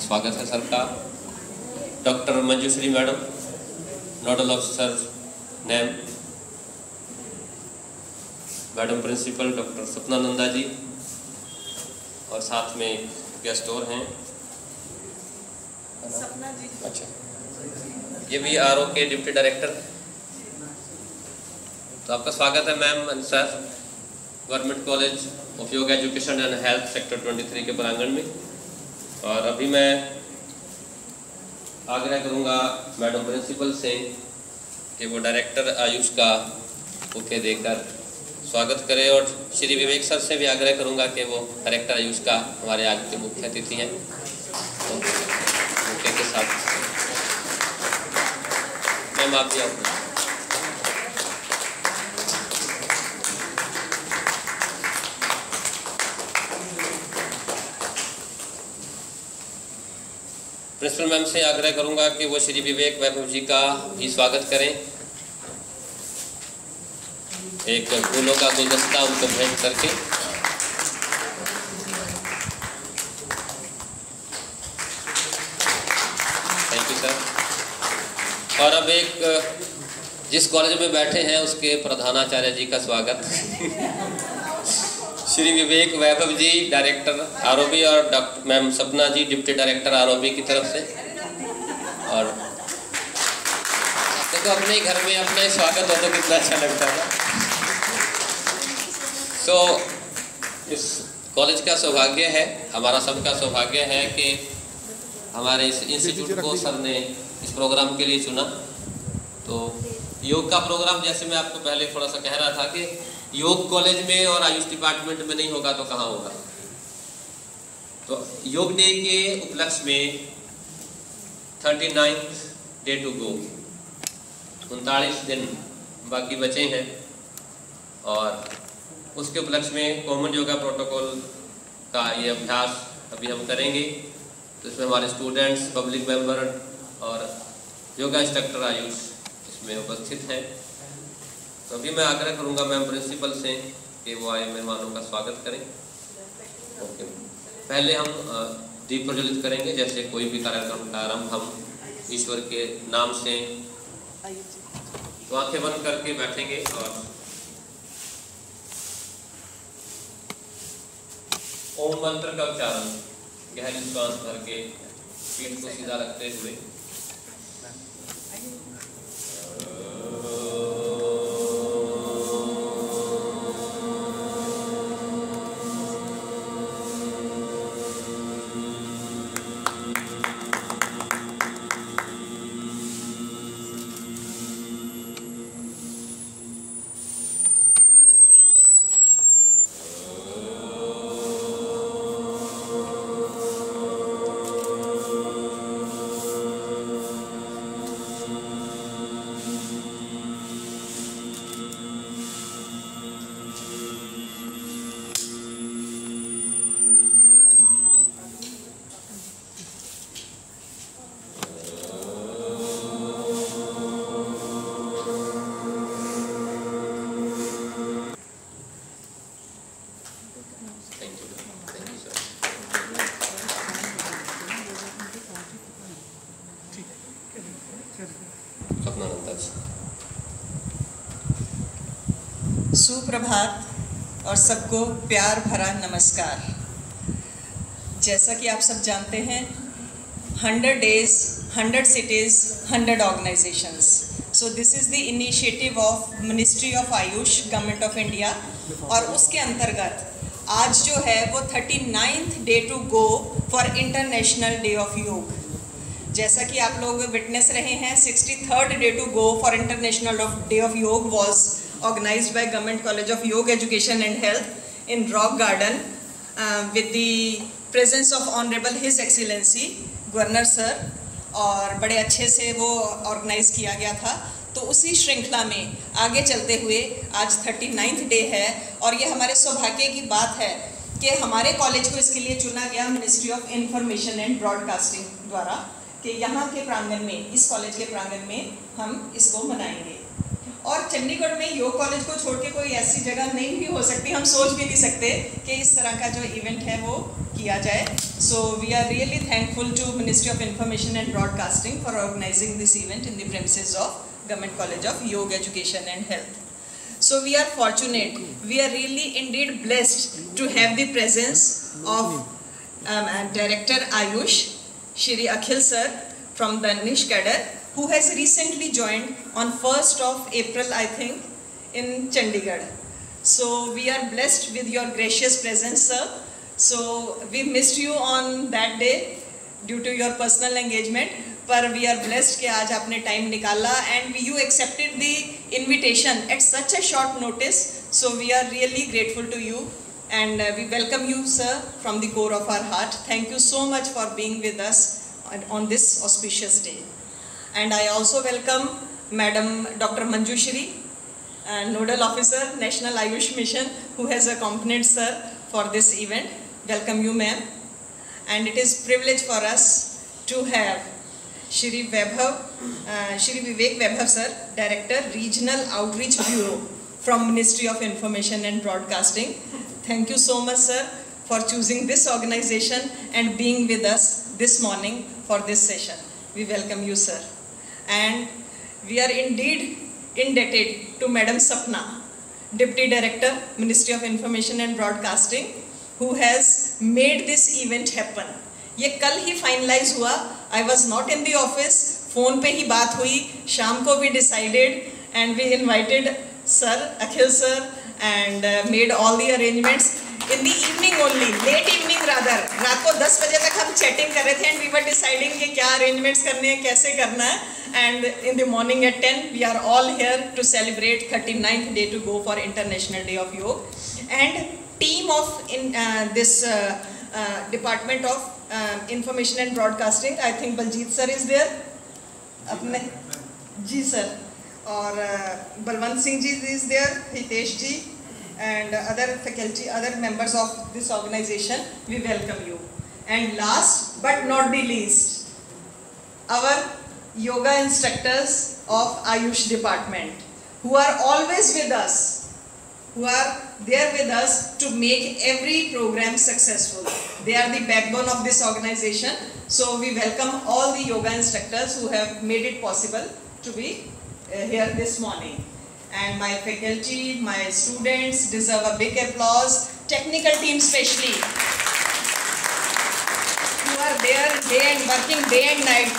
स्वागत है सर का। Doctor Manjushree madam, nodal officer name, madam principal doctor Sapna Nanda जी, और साथ में गेस्ट और हैं सपना जी। अच्छा, ये भी आरओ के डिप्टी डायरेक्टर। तो आपका स्वागत है ma'am sir government college of योग एजुकेशन एंड हेल्थ सेक्टर 23 के प्रांगण में। और अभी मैं आग्रह करूंगा मैडम प्रिंसिपल से कि वो डायरेक्टर आयुष का बुके देकर स्वागत करें, और श्री विवेक सर से भी आग्रह करूंगा कि वो डायरेक्टर आयुष का हमारे आज के मुख्य अतिथि हैं, तो बुके के साथ मैम आप भी आइए। प्रिंसिपल मैम से आग्रह करूंगा कि वो श्री विवेक वैभव जी का भी स्वागत करें, एक फूलों का गुलदस्ता उनको भेंट करके। Thank you sir. और अब एक जिस कॉलेज में बैठे हैं उसके प्रधानाचार्य जी का स्वागत श्री विवेक वैभव जी डायरेक्टर आरओबी, और डॉक्टर मैम सपना जी डिप्टी डायरेक्टर आरओबी की तरफ से। और देखो अपने ही घर में अपना ही स्वागत हो तो कितना अच्छा लगता है। सो इस कॉलेज का सौभाग्य है, हमारा सबका सौभाग्य है कि हमारे इस इंस्टीट्यूट को सर ने इस प्रोग्राम के लिए चुना। तो योग का प्रोग्राम, जैसे मैं आपको पहले थोड़ा सा कह रहा था कि योग कॉलेज में और आयुष डिपार्टमेंट में नहीं होगा तो कहाँ होगा। तो योग डे के उपलक्ष्य में 39th डे टू गो, 39 दिन बाकी बचे हैं, और उसके उपलक्ष्य में कॉमन योगा प्रोटोकॉल का ये अभ्यास अभी हम करेंगे। तो इसमें हमारे स्टूडेंट्स, पब्लिक मेंबर और योगा इंस्ट्रक्टर आयुष इसमें उपस्थित हैं। तो अभी मैं आग्रह करूंगा मैम प्रिंसिपल से कि वो आए मेहमानों का स्वागत करें। ओके, पहले हम दीप प्रज्वलित करेंगे, जैसे कोई भी कार्यक्रम का आरंभ हम ईश्वर के नाम से। तो आंखें बंद करके बैठेंगे और ओम मंत्र का उच्चारण गहरी श्वास भर के पीठ को सीधा रखते हुए। सुप्रभात और सबको प्यार भरा नमस्कार। जैसा कि आप सब जानते हैं, 100 days, 100 cities, 100 organizations. So this is the initiative of Ministry of Ayush, Government of India, और उसके अंतर्गत आज जो है वो 39th day to go for international day of yoga. जैसा कि आप लोग विटनेस रहे हैं, 63rd day to go for international day of yoga was organized by Government College of Yoga Education and Health in Rock Garden with the presence of Honorable His Excellency governor sir, और बड़े अच्छे से वो organise किया गया था। तो उसी श्रृंखला में आगे चलते हुए आज 39th डे है, और ये हमारे सौभाग्य की बात है कि हमारे कॉलेज को इसके लिए चुना गया ministry of information and broadcasting द्वारा कि यहाँ के प्रांगण में, इस कॉलेज के प्रांगण में हम इसको मनाएंगे। और चंडीगढ़ में योग कॉलेज को छोड़ के कोई ऐसी जगह नहीं भी हो सकती, हम सोच भी नहीं सकते कि इस तरह का जो इवेंट है वो किया जाए. So we are really thankful to Ministry of Information and Broadcasting for organizing this event in the premises of Government College of Yoga Education and Health. So we are fortunate, we are really indeed blessed to have the presence of Director Ayush, Shri Akhil sir from the Niche Cadre, who has recently joined on 1st of April, I think, in Chandigarh. So we are blessed with your gracious presence, sir. So we missed you on that day due to your personal engagement, but we are blessed कि आज आपने time निकाला and you accepted the invitation at such a short notice. So we are really grateful to you and we welcome you, sir, from the core of our heart. Thank you so much for being with us on this auspicious day. And I also welcome Madam Dr. Manjushri, Nodal Officer, National Ayush Mission, who has accompanied sir for this event. Welcome you, ma'am. And it is privilege for us to have Shri Vivek Vaibhav sir, Director, Regional Outreach Bureau from Ministry of Information and Broadcasting. Thank you so much, sir, for choosing this organization and being with us this morning for this session. We welcome you, sir. And we are indeed indebted to Madam Sapna, Deputy Director, Ministry of Information and Broadcasting, who has made this event happen. ये कल ही finalize हुआ. I was not in the office. phone पे ही बात हुई. शाम को we decided and we invited sir, Akhil sir, and made all the arrangements. In the evening only, late evening rather, रात को 10 बजे तक हम chatting कर रहे थे and we were deciding कि क्या arrangements करने हैं, कैसे करना है. And in the morning at 10, we are all here to celebrate 39th day to go for International Day of Yoga. And team of this Department of Information and Broadcasting, I think Baljeet sir is there. अपने जी sir और Balwant Singh ji is there, Hitesh ji and other faculty, other members of this organization. We welcome you. And last but not the least, our yoga instructors of Ayush department, who are always with us, who are there with us to make every program successful. They are the backbone of this organization. So we welcome all the yoga instructors who have made it possible to be here this morning. And my faculty, my students deserve a big applause. Technical team especially, who are there working day and night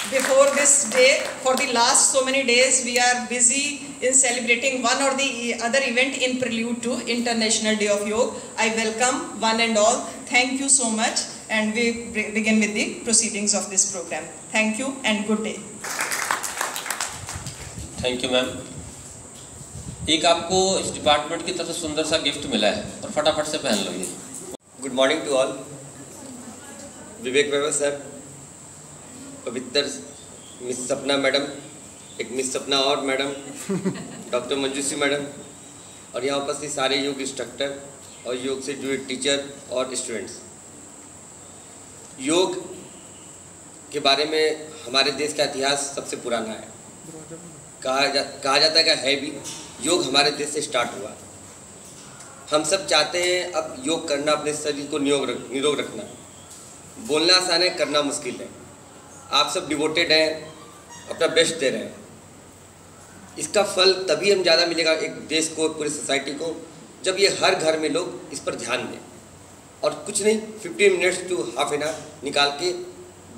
before this day. For the last so many days, we are busy in celebrating one or the other event in prelude to International Day of Yoga. I welcome one and all. Thank you so much. And we begin with the proceedings of this program. Thank you and good day. Thank you, ma'am. एक आपको इस department की तरफ से सुंदर सा gift मिला है और फटाफट से पहन लो ये. Good morning to all. Vivek Vaibhav sir, Pavitra miss Sapna madam, एक मिस सपना और मैडम, डॉक्टर मंजूश्री मैडम, और यहाँ उपस्थित सारे योग इंस्ट्रक्टर और योग से जुड़े टीचर और स्टूडेंट्स. योग के बारे में हमारे देश का इतिहास सबसे पुराना है. कहा जाता है भी, योग हमारे देश से स्टार्ट हुआ. हम सब चाहते हैं अब योग करना, अपने शरीर को निरोग रखना. बोलना आसान है, करना मुश्किल है. आप सब डिवोटेड हैं, अपना बेस्ट दे रहे हैं. इसका फल तभी हम ज़्यादा मिलेगा एक देश को, पूरी सोसाइटी को, जब ये हर घर में लोग इस पर ध्यान दें. और कुछ नहीं, 15 minutes to half an hour निकाल के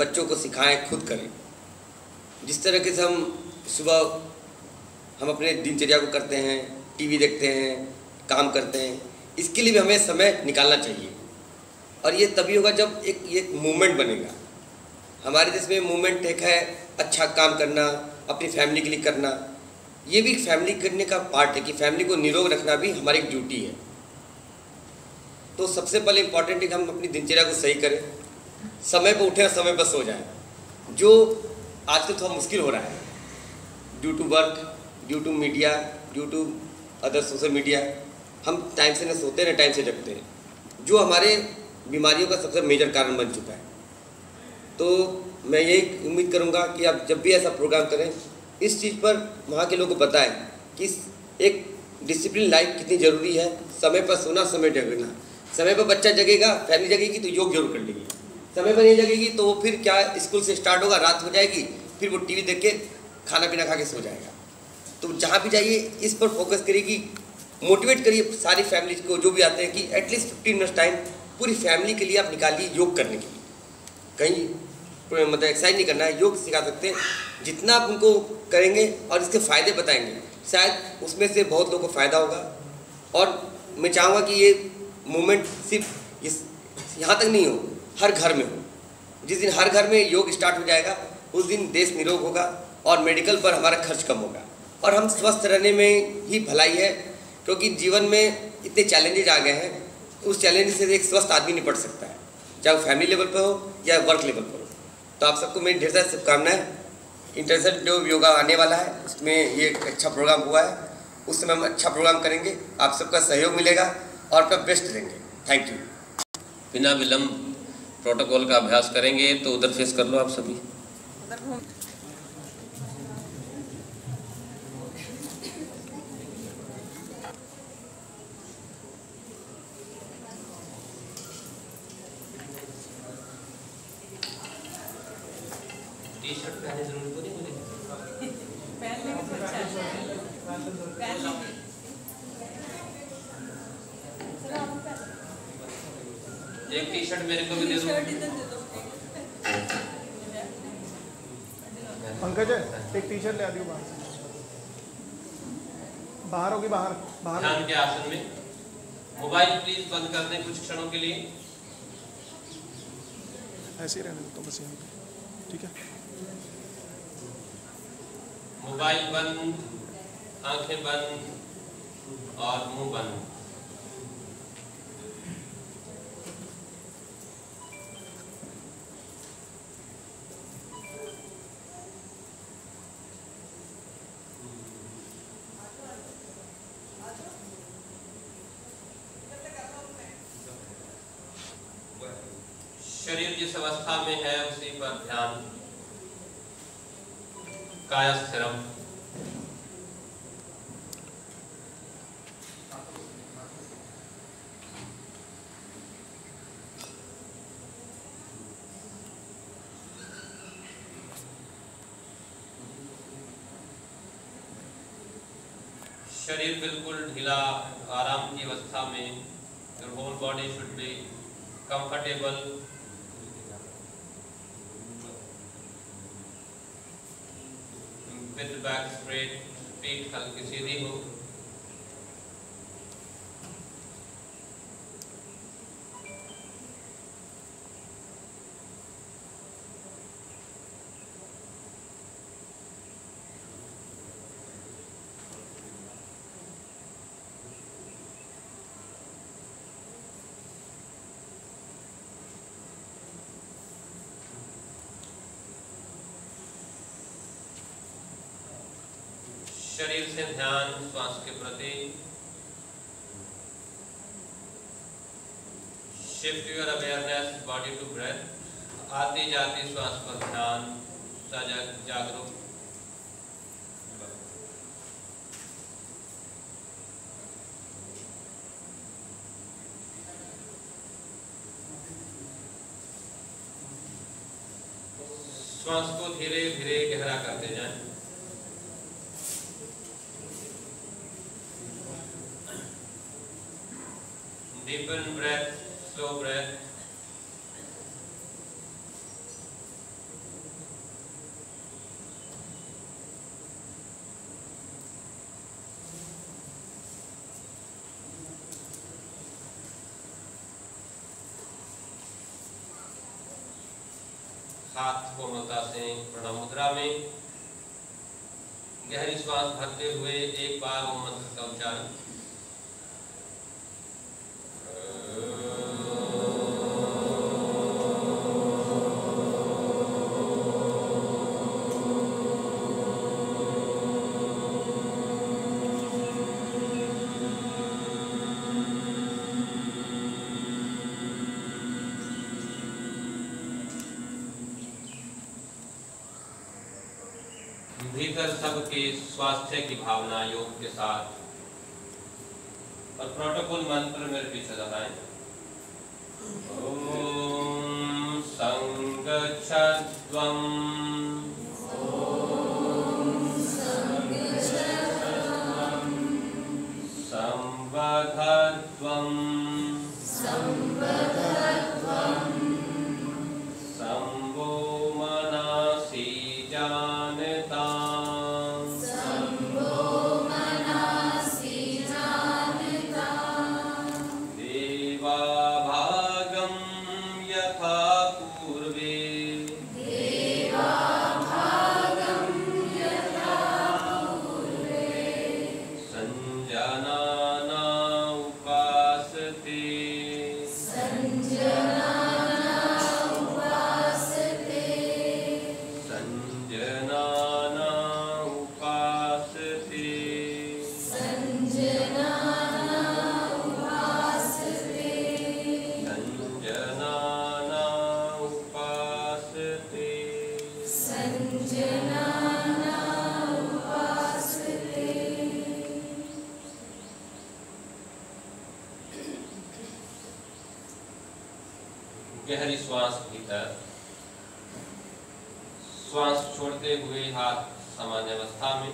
बच्चों को सिखाएं, खुद करें. जिस तरह से हम अपने दिनचर्या को करते हैं, टीवी देखते हैं, काम करते हैं, इसके लिए भी हमें समय निकालना चाहिए. और ये तभी होगा जब एक मूवमेंट बनेगा. हमारे देश में मूवमेंट एक है अच्छा काम करना, अपनी फैमिली के लिए करना. ये भी फैमिली करने का पार्ट है कि फैमिली को निरोग रखना भी हमारी एक ड्यूटी है. तो सबसे पहले इम्पॉर्टेंट है कि हम अपनी दिनचर्या को सही करें, समय पर उठें और समय पर सो जाएं, जो आजकल थोड़ा मुश्किल हो रहा है due to work, due to media, due to other social media. हम टाइम से न सोते हैं, न टाइम से जगते हैं, जो हमारे बीमारियों का सबसे मेजर कारण बन चुका है. तो मैं यही उम्मीद करूंगा कि आप जब भी ऐसा प्रोग्राम करें, इस चीज़ पर वहाँ के लोगों को बताएं कि एक डिसिप्लिन लाइफ कितनी ज़रूरी है. समय पर सोना, समय जगना. समय पर बच्चा जगेगा, फैमिली जगेगी तो योग जरूर कर लेगी। समय पर नहीं जगेगी तो वो फिर क्या, स्कूल से स्टार्ट होगा, रात हो जाएगी, फिर वो टीवी देख के खाना पीना खा के सो जाएगा। तो जहाँ भी जाइए इस पर फोकस करिए कि मोटिवेट करिए सारी फैमिली को जो भी आते हैं कि एटलीस्ट 15 मिनट्स टाइम पूरी फैमिली के लिए आप निकालिए योग करने के लिए। कहीं मतलब एक्सरसाइज नहीं करना है, योग सिखा सकते हैं। जितना आप उनको करेंगे और इसके फ़ायदे बताएंगे, शायद उसमें से बहुत लोगों को फ़ायदा होगा। और मैं चाहूँगा कि ये मूवमेंट सिर्फ इस यहाँ तक नहीं हो, हर घर में हो। जिस दिन हर घर में योग स्टार्ट हो जाएगा उस दिन देश निरोग होगा और मेडिकल पर हमारा खर्च कम होगा और हम स्वस्थ रहने में ही भलाई है। क्योंकि जीवन में इतने चैलेंजेज आ गए हैं, उस चैलेंज से एक स्वस्थ आदमी निपट सकता है, चाहे वो फैमिली लेवल पर हो या वर्क लेवल पर हो। तो आप सबको मेरी ढेर सारी शुभकामनाएं। इंटरनेशनल डे योगा आने वाला है, उसमें ये एक अच्छा प्रोग्राम हुआ है, उस समय हम अच्छा प्रोग्राम करेंगे, आप सबका सहयोग मिलेगा और अपना बेस्ट देंगे। Thank you. बिना विलम्ब प्रोटोकॉल का अभ्यास करेंगे। तो उधर फेस कर लो आप सभी। टी शर्ट पहने जरूर तो नहीं मुझे एक टी शर्ट मेरे को भी दे दो। पंकज एक टी शर्ट ले आती हूँ बाहर से। बाहर होगी, बाहर बाहर। ध्यान के आसन में मोबाइल प्लीज बंद कर दें कुछ क्षणों के लिए। ऐसे ही रहने दो तो बस यहीं पे, ठीक है। मोबाइल बंद, आंखें बंद और मुंह बंद। शरीर जिस अवस्था में है उसी पर ध्यान। कायस्थिरम। शरीर बिल्कुल ढीला, आराम की अवस्था में। Your whole body should be comfortable. With back straight, feet हल्की सीधी हो। शरीर से ध्यान श्वास के प्रति। Shift your awareness body to breath. आती जाती श्वास पर ध्यान, सजग जागरूक। श्वास को धीरे धीरे गहरा करते जाएं। Deepen breath, slow breath. हाथ कोमलता से प्रणव मुद्रा में गहरी श्वास भरते हुए एक बार ओम मंत्र का उच्चारण। भीतर सबके स्वास्थ्य की भावना योग के साथ और प्रोटोकॉल मंत्र मेरे पीछे दोहराएं। ॐ संगच्छध्वम् संवधध्वम् संवो मनसि जानताम् देवाभागं यथा पूर्वे संजनाना उपासते संजनाना उपासते संजनाना उपासते गहरी श्वास भीतर, श्वास छोड़ते हुए हाथ सामान्य अवस्था में,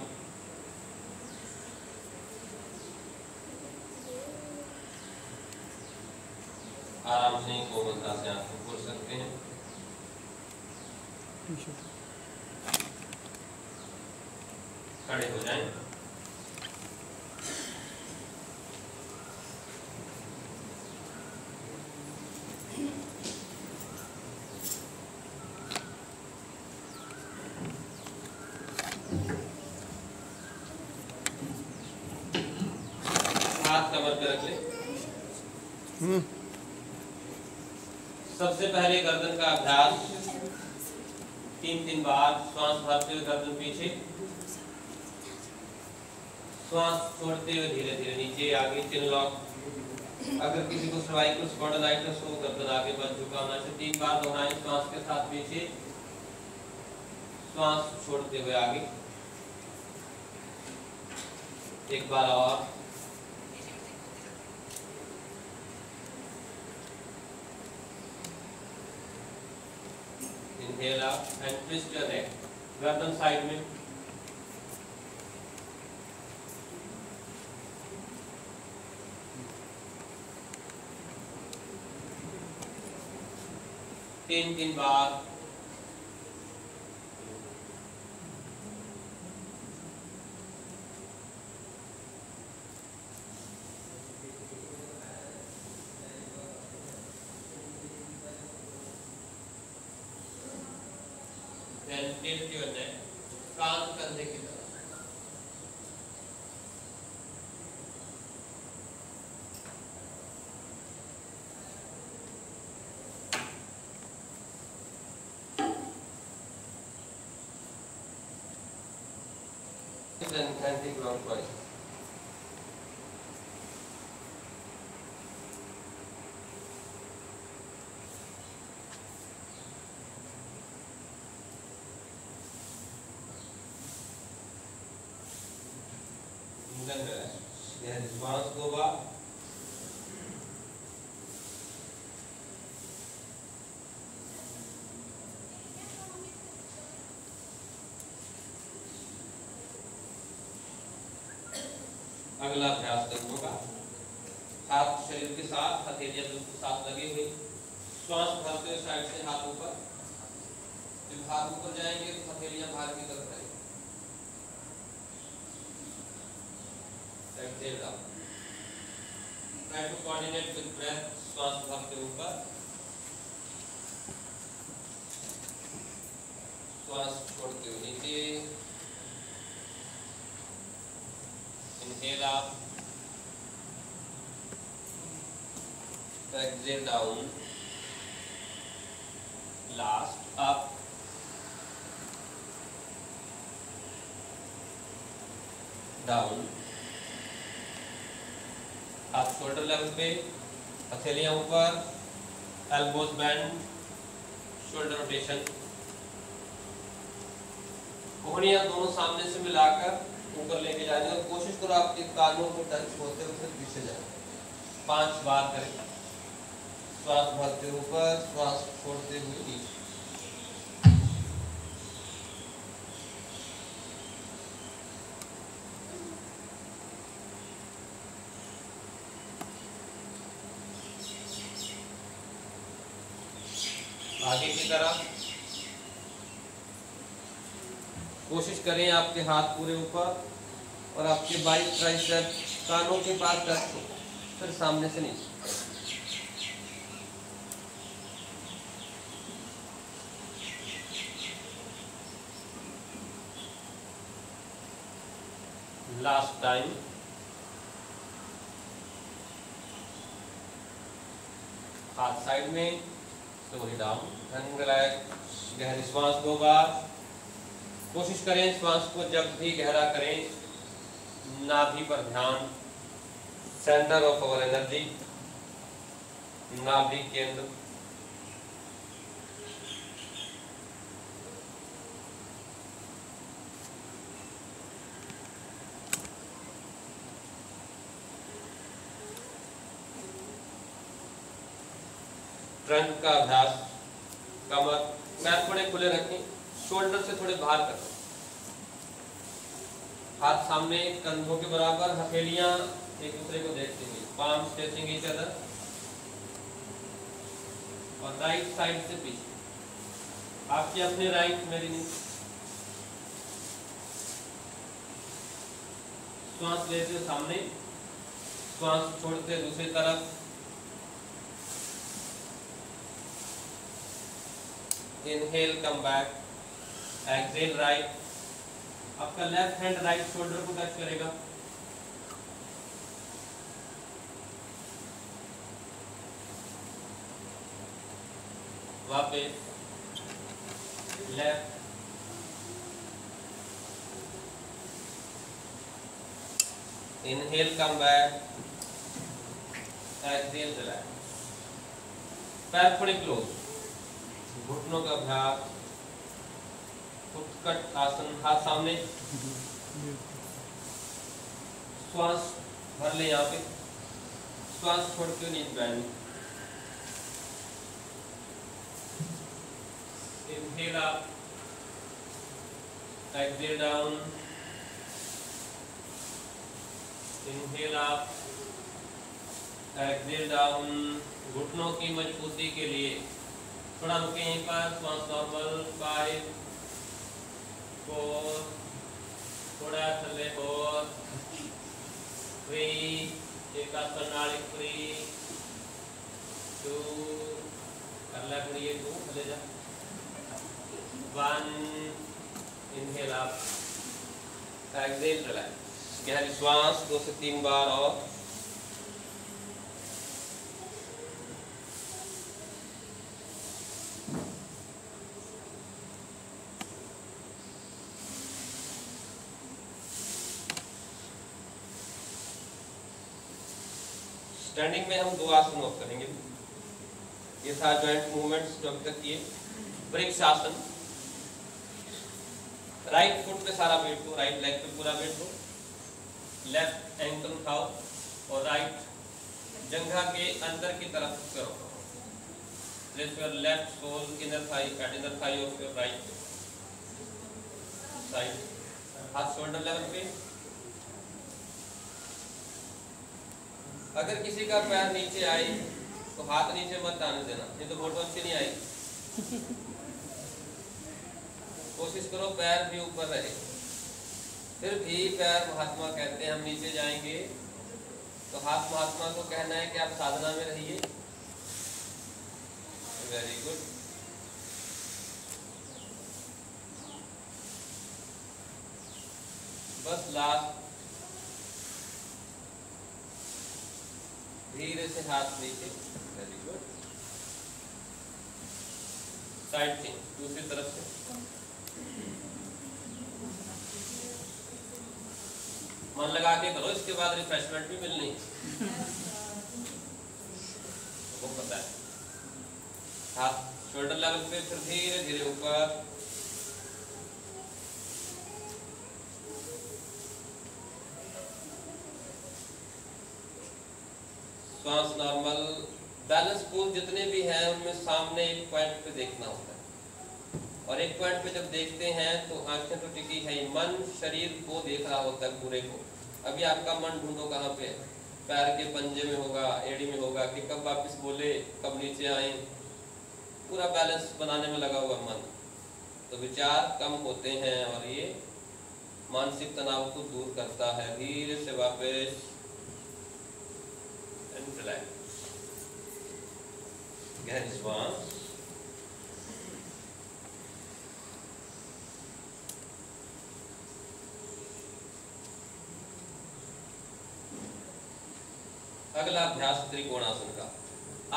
आराम से कोमलता से आंख खोल सकते हैं। खड़े हो जाएं। हाथ कमर पे रख लें। सबसे पहले गर्दन का अभ्यास 3-3 बार श्वास भरते हुए गर्दन पीछे, श्वास छोड़ते हुए धीरे धीरे नीचे आगे चिन लॉक। अगर किसी को सर्वाइकल स्पॉन्डिलाइटिस हो गर्दन आगे बच झुका होना से 3 बार दोहराएं श्वास के साथ पीछे, श्वास छोड़ते हुए आगे। एक बार और inhale up and twist your neck, गर्दन साइड में। तीन बार। Then tilt your neck, कान कंधे की तरफ। Then anti-clockwise. Then there is श्वास 2 बार। अगला अभ्यास करना होगा, हाथ शरीर के साथ, हथेलियां बिल्कुल साथ लगी हुई, श्वास भरते हुए साइड से हाथ ऊपर। जब हाथ ऊपर जाएंगे तो हथेलियां बाहर की तरफ रहेंगी। Exhale down. Try to coordinate with breath, श्वास भरते ऊपर, श्वास छोड़ते हुए नीचे। Inhale up, exhale down, last up, down, हाथ शोल्डर लेवल पे, हथेलियां ऊपर, एल्बोज बैंड, शोल्डर रोटेशन, कोहनियां दोनों सामने से मिलाकर ऊपर लेके जाने और कोशिश करो आपके कानों को टच होते हुए पीछे जाए। 5 बार करें। श्वास भरते ऊपर, श्वास छोड़ते हुए नीचे। आगे की तरफ कोशिश करें आपके हाथ पूरे ऊपर और आपके बाई ट्राइसेप कानों के पास टच हो, फिर सामने से नीचे। Last time. हाथ साइड में, स्लोली डाउन एंड रिलैक्स। गहरी श्वास 2 बार। कोशिश करें श्वास को जब भी गहरा करें, नाभि पर ध्यान, सेंटर ऑफ आवर एनर्जी, नाभि केंद्र। ट्रंक का अभ्यास। कमर, पैर थोड़े खुले रखें, शोल्डर से थोड़े बाहर करें, हाथ सामने कंधों के बराबर, हथेलियां एक दूसरे को देखती हुई, पाम स्ट्रेचिंग ईच अदर, और राइट साइड से पीछे, आपकी अपनी राइट मेरी नीचे। श्वास लेते हो सामने, श्वास छोड़ते दूसरी तरफ। Inhale, come back. Exhale, right. आपका लेफ्ट हैंड राइट शोल्डर को टच करेगा। वापस left, inhale, come back, exhale, relax. पैर थोड़े क्लोज, घुटनों का अभ्यास, उत्कट आसन, हाथ सामने, श्वास भर ले यहाँ पे, श्वास छोड़ के नीचे band. Inhale up, exhale down, inhale up, exhale down. घुटनों की मजबूती के लिए थोड़ा रुके यहीं पर, श्वास नॉर्मल। 5 4, थोड़ा चले 4 3, एक आसन नाड़ी 3 2, कर ले पूरी 2, चले जा 1, इनहेल अप, एक्सहेल, रिलैक्स। गहरी श्वास 2 से 3 बार और। स्टैंडिंग में हम 2 आसन और करेंगे। ये था जॉइंट मूवमेंट्स जो अभी तक किए। वृक्ष आसन, राइट फुट पे सारा वेट हो, राइट लेग पे पूरा वेट हो, लेफ्ट एंकल उठाओ और राइट जंघा के अंदर की तरफ करो। Place your left sole inner thigh at inner thigh of your right side. हाथ शोल्डर लेवल पे। अगर किसी का पैर नीचे आई तो हाथ नीचे मत आने देना, नहीं तो फोटो अच्छी नहीं आई। कोशिश करो पैर भी ऊपर रहे। फिर भी पैर महात्मा कहते हैं हम नीचे जाएंगे तो हाथ महात्मा को कहना है कि आप साधना में रहिए। Very good. बस लास्ट, धीरे से हाथ नीचे। Very good. साइड चेंज, दूसरी तरफ से। मन लगा के करो, इसके बाद रिफ्रेशमेंट भी मिलनी वो पता है। हाथ शोल्डर लेवल पे, फिर धीरे धीरे ऊपर। श्वास नॉर्मल, बैलेंस पोज जितने भी हैं उनमें सामने एक पॉइंट पे देखना होता है, और एक पॉइंट पे जब देखते हैं तो आंखें तो टिकी है, मन शरीर को देख रहा होता है पूरे को। अभी आपका मन ढूंढो कहाँ पे है, पैर के पंजे में होगा, एड़ी में होगा कि कब वापस बोले कब नीचे आए, पूरा बैलेंस बनाने में लगा हुआ मन। तो विचार कम होते हैं और ये मानसिक तनाव को दूर करता है। धीरे से वापस एंड रिलैक्स, गहरी श्वास। अगला अभ्यास त्रिकोणासन का।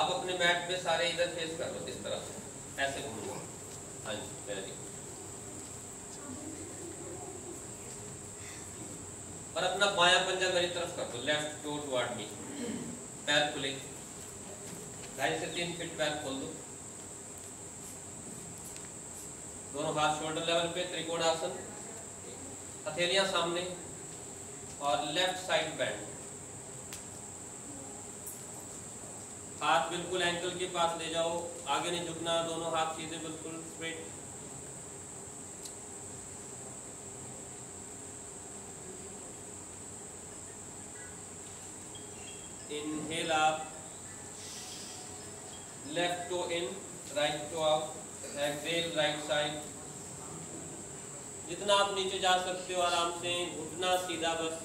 आप अपने मैट पे सारे इधर फेस कर लो, इस तरह से ऐसे घूमो। हाँ जी, वेरी। और अपना बायां पंजा मेरी तरफ कर दो, लेफ्ट टो टुवर्ड मी। पैर खुले, 2.5 से 3 फीट पैर खोल दो। दोनों हाथ शोल्डर लेवल पे, त्रिकोणासन, हथेलियां सामने और लेफ्ट साइड बेंड। हाथ बिल्कुल एंकल के पास ले जाओ, आगे नहीं झुकना, दोनों हाथ सीधे बिल्कुल straight. Inhale up, left toe in, right toe out, exhale right side. जितना आप नीचे जा सकते हो आराम से, घुटना सीधा बस।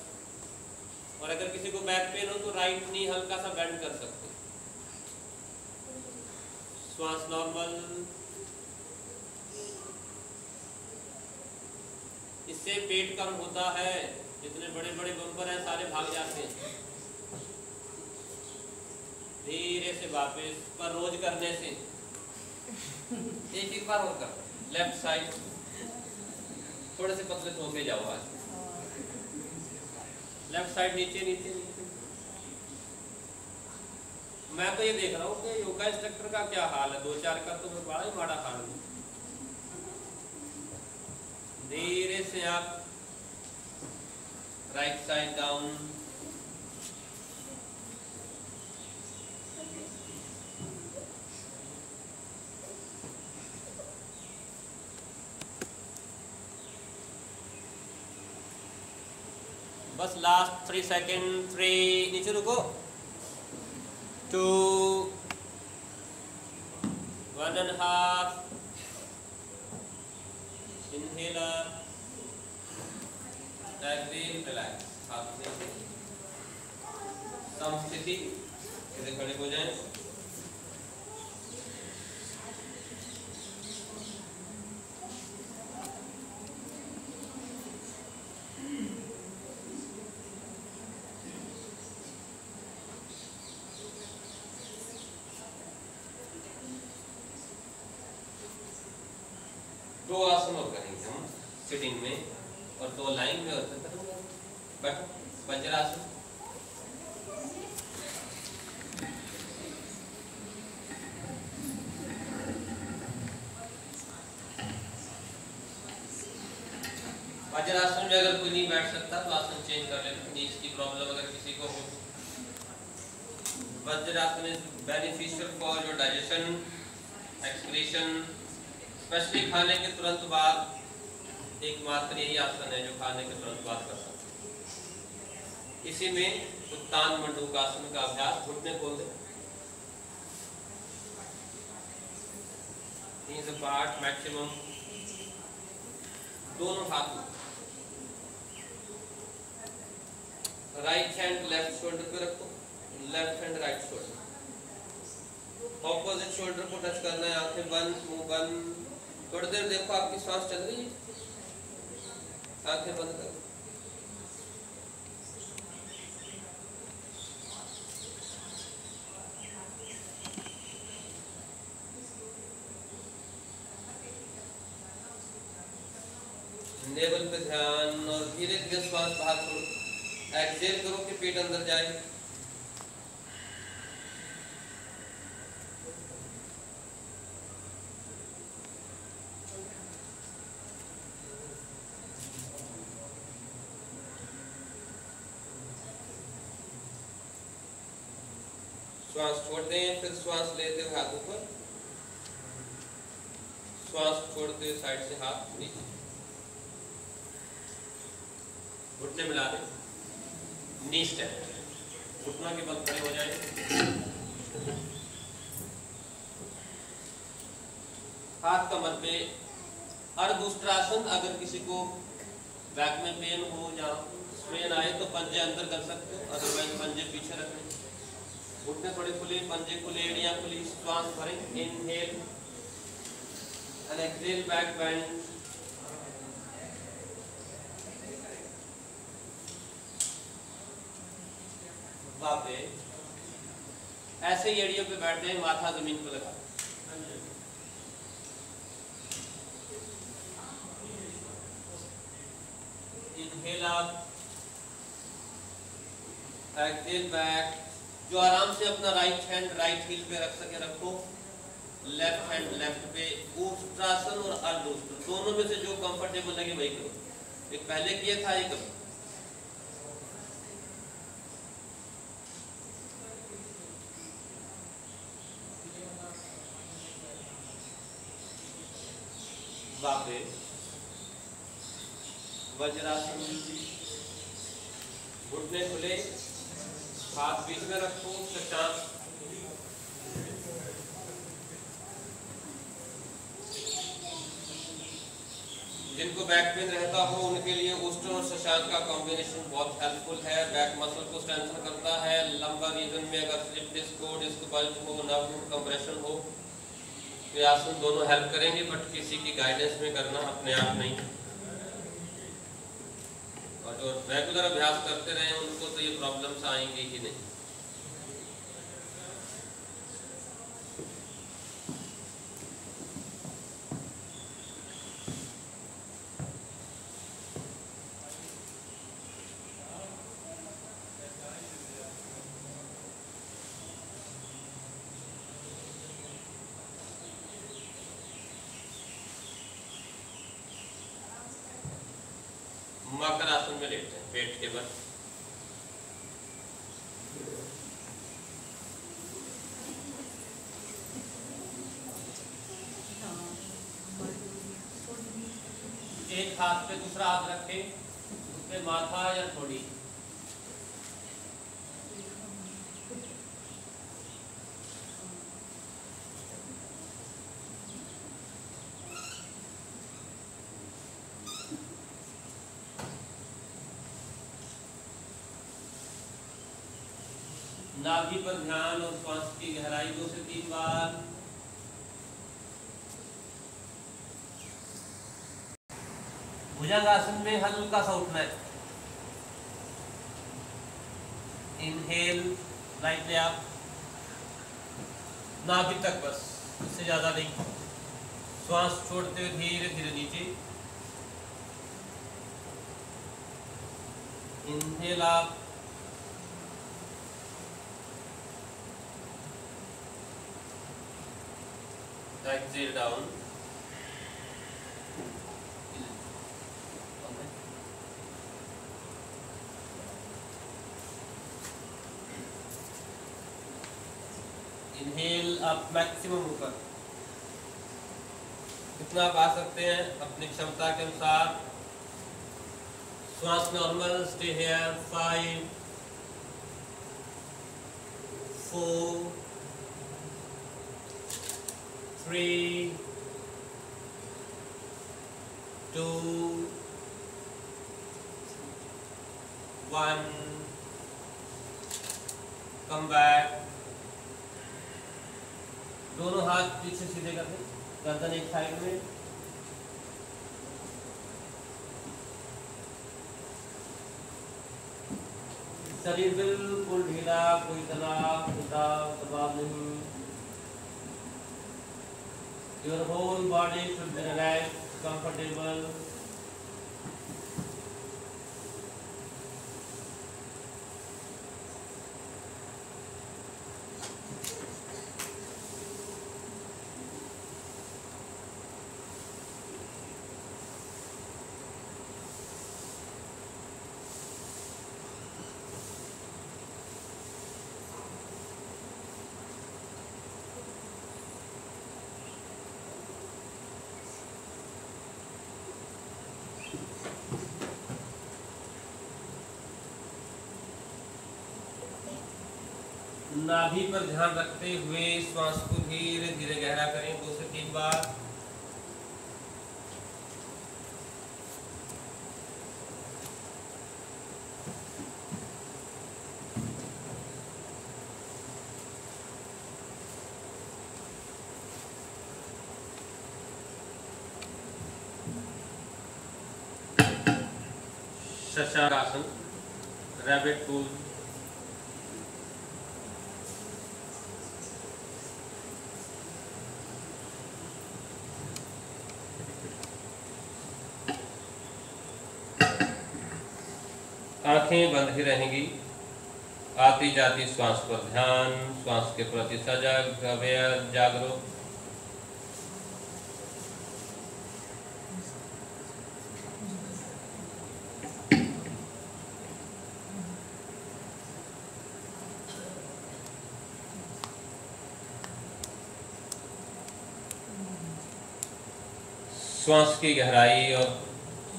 और अगर किसी को बैक पेन हो तो राइट नी हल्का सा बेंड कर सकते हो। श्वास नॉर्मल। इससे पेट कम होता है, जितने बड़े बड़े बम्पर हैं सारे भाग जाते हैं। धीरे से वापस, पर रोज करने से। एक बार और कर, लेफ्ट साइड, थोड़े से पतले सो के जाओ आज। लेफ्ट साइड, नीचे नीचे नीचे। मैं तो ये देख रहा हूँ कि योगा इंस्ट्रक्टर का क्या हाल है, 2-4 का तो बड़ा ही बड़ा हाल है। धीरे से आप राइट साइड डाउन, बस लास्ट 3 सेकेंड। 3, नीचे रुको। 2, 1.5, inhaler, exhale, relax। हाथ से समस्थिति, सीधे खड़े हो जाएं। दो आसन और करेंगे हम सिटिंग में, और 2 लाइन में और बैठो। वज्रासन, वज्रासन में अगर कोई नहीं बैठ सकता तो आसन चेंज कर लेते, नीज की प्रॉब्लम अगर किसी को हो। Vajrasana is beneficial for your digestion, excretion, specially खाने के तुरंत बाद। एकमात्र यही आसन है जो खाने के तुरंत बाद कर सकते हैं। इसी में उत्तान मंडूकासन का अभ्यास, घुटने खोल दे, knees apart मैक्सिमम, दोनों हाथ। राइट हैंड लेफ्ट शोल्डर पे रखो, left hand right shoulder, opposite shoulder को टच करना है। आंखें बंद, मुंह बंद। थोड़ी देर देखो आपकी सांस चल रही है, आंखें बंद करो। नेवल पे ध्यान, और धीरे धीरे श्वास बाहर छोड़ो। एक्सहेल करो कि पेट अंदर जाए। श्वास छोड़ दें, फिर श्वास लेते हुए हाथ ऊपर, श्वास छोड़ते हुए साइड से हाथ नीचे, घुटने मिला दें, नी स्टेप, घुटनों के बल खड़े हो जाए, हाथ कमर पे। अर्धउष्ट्रासन, अगर किसी को बैक में पेन हो या स्ट्रेन आए तो पंजे अंदर कर सकते हो, अदरवाइज पंजे पीछे रखने, घुटने थोड़े खुले, पंजे खुले, एड़ियां खुली, श्वास भरें, inhale and exhale, back bend, वापे ऐसे ही एड़ियों पे बैठ जाए, माथा जमीन पर लगा, इनहेल अप, एक्सहेल बैक। जो आराम से अपना राइट हैंड राइट हील पे रख सके रखो, लेफ्ट हैंड लेफ्ट पे। उष्ट्रासन और अर्धउष्ट्र दोनों में से जो कंफर्टेबल लगे वही करो। एक पहले किया था, एक वापे वज्रासन, घुटने खुले, हाथ बीच में रखो, शशांक, जिनको बैक पेन रहता हो उनके लिए उष्ट्र और शशांक का कॉम्बिनेशन बहुत हेल्पफुल है, बैक मसल को स्ट्रेंथन करता है। लंबर रीजन में अगर स्लिप डिस्क हो, डिस्क बल्ज हो, नर्व कंप्रेशन हो, तो आसन दोनों हेल्प करेंगे, बट किसी की गाइडेंस में करना, अपने आप नहीं। और जो रेगुलर अभ्यास करते रहे उनको तो ये प्रॉब्लम्स आएंगी ही नहीं। मकर आसन में लेटते हैं, पेट के बल, एक हाथ पे दूसरा हाथ रखे, उस पे माथा या ठोड़ी, नाभि पर ध्यान और श्वास की गहराई 2 से 3 बार। भुजंगासन में हल्का सा उठना है, इनहेल राइट लेग, नाभि तक बस, इससे ज्यादा नहीं। श्वास छोड़ते हुए धीरे धीरे नीचे, inhale up, exhale down, inhale up, maximum ऊपर कितना आप आ सकते हैं अपनी क्षमता के अनुसार। श्वास normal, stay here, 5 4 3 2 1, come back. दोनों हाथ पीछे सीधे कर दें, गर्दन एक साइड में, शरीर बिल्कुल ढीला, कोई तनाव दबाव नहीं। Your whole body should be relaxed, comfortable. नाभि पर ध्यान रखते हुए श्वास को धीरे धीरे गहरा करें 2 से 3 बार। शशासन, रैबिट पोज। आंखें बंद ही रहेंगी। आती जाती श्वास पर ध्यान, श्वास के प्रति सजग, अवेयर, जागरूक। श्वास की गहराई और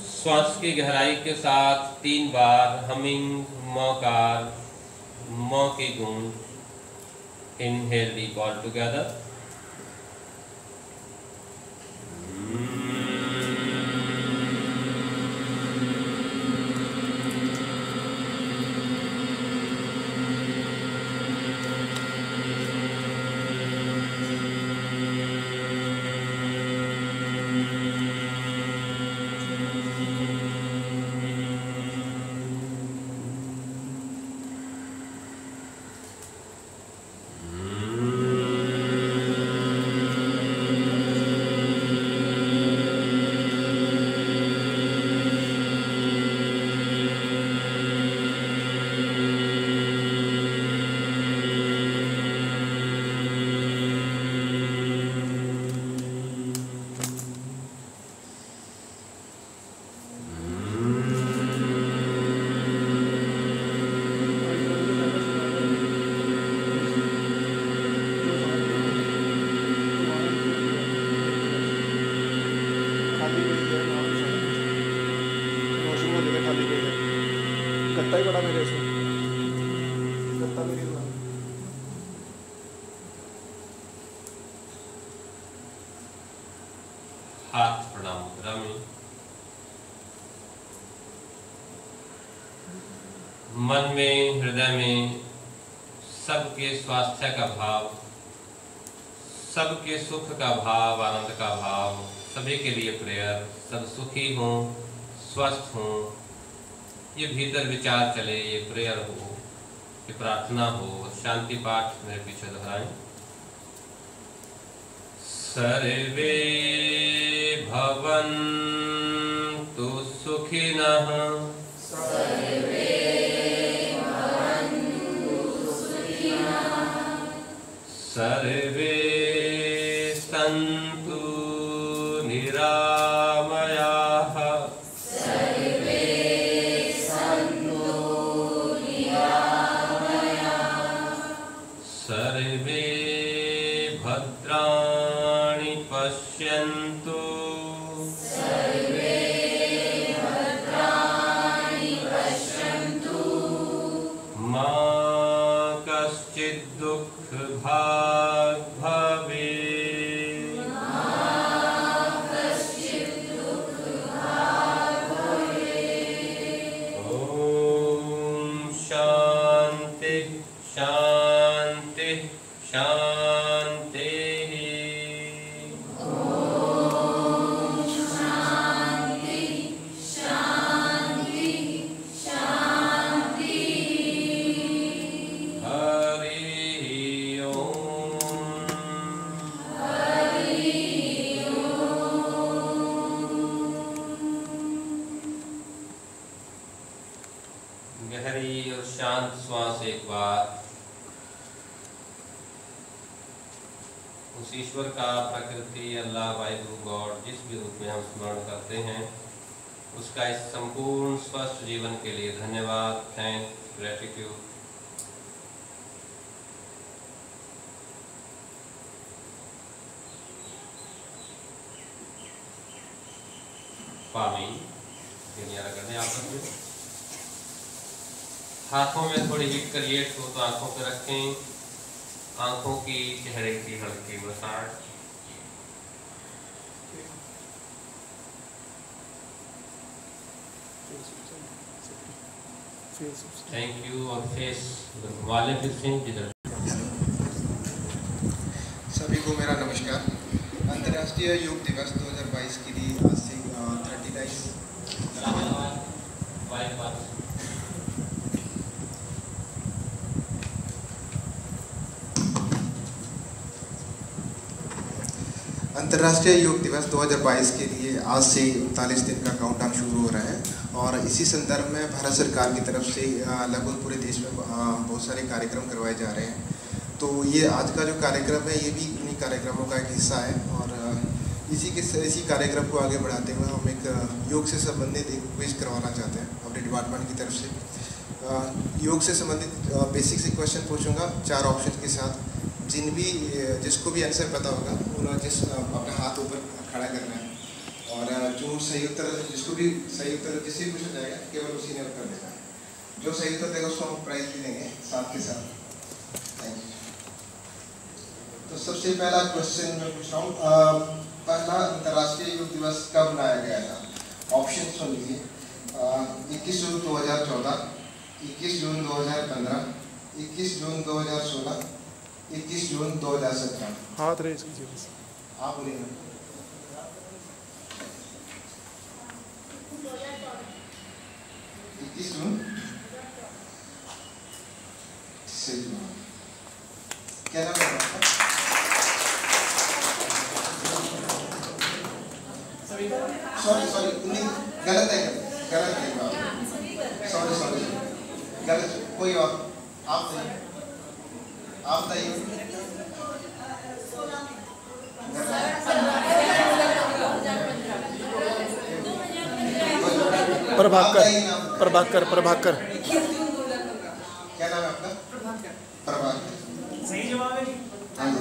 श्वास की गहराई के साथ 3 बार हमिंग, मौकार, मौ की गूंज। Inhale deep all together. गत्ता ही बड़ा मेरे इसमें, गत्ता मेरी बड़ा। हाथ प्रणाम मुद्रा में। मन में, हृदय में सबके स्वास्थ्य का भाव, सबके सुख का भाव, आनंद का भाव, सभी के लिए प्रेयर। सब सुखी हों, स्वस्थ हों, ये भीतर विचार चले, ये प्रेयर हो, ये प्रार्थना हो। शांति पाठ मेरे पीछे दोहराएं। सर्वे भवन्तु सुखिनः, सर्वे सन्तु निरामयाः, सर्वे भद्राणि पश्यन्तु, मा कश्चित् दुःखभाग् भवेत्। ॐ शान्ति शान्ति शान्तिः। हरि ओम। गहरी और शांत श्वास एक बार उस ईश्वर का, प्रकृति, अल्लाह, वाहिगुरु, गॉड, जिस भी रूप में हम स्मरण करते हैं, उसका इस संपूर्ण स्वस्थ जीवन के लिए धन्यवाद, थैंक्स, ग्रेटिट्यूड। पामी करने आपस में हाथों में थोड़ी हीट क्रिएट हो तो आंखों पे रखें। आंखों की, चेहरे की हल्की मसाज। Thank you. और फेस वाले फिर से जिधर। सभी को मेरा नमस्कार। अंतर्राष्ट्रीय योग दिवस 2022 के लिए आज से 39 अंतर्राष्ट्रीय योग दिवस 2022 के लिए आज से 39 दिन का काउंटडाउन शुरू हो रहा है और इसी संदर्भ में भारत सरकार की तरफ से लगभग पूरे देश में बहुत सारे कार्यक्रम करवाए जा रहे हैं। तो ये आज का जो कार्यक्रम है ये भी इन्हीं कार्यक्रमों का एक हिस्सा है और इसी कार्यक्रम को आगे बढ़ाते हुए हम एक योग से संबंधित एक क्विज करवाना चाहते हैं अपने डिपार्टमेंट की तरफ से। योग से संबंधित बेसिक से क्वेश्चन पूछूंगा 4 ऑप्शन के साथ। जिसको भी आंसर पता होगा उन्होंने अपना हाथ ऊपर खड़ा करना है और जो सही उत्तर जिसको भी सही उत्तर जिससे भी पूछा जाएगा केवल उसी ने उत्तर देना है। जो सही उत्तर देगा उसको हम प्राइज भी देंगे साथ के साथ। Thank you. तो सबसे पहला क्वेश्चन मैं पूछ रहा हूँ, पहला अंतर्राष्ट्रीय योग दिवस कब मनाया गया था? ऑप्शन सुन लीजिए। 21 जून 2014, 21 जून 2015, 21 जून 2016, 21 जून 2017। हाथ रेज कीजिए बस। आप बोलिए ना। 21 जून सही जवाब। क्या नाम है आपका? सॉरी गलत है सॉरी गलत। कोई और आप बताइए। प्रभाकर क्या नाम है आपका? प्रभाकर। सही जवाब है। हाँ जी।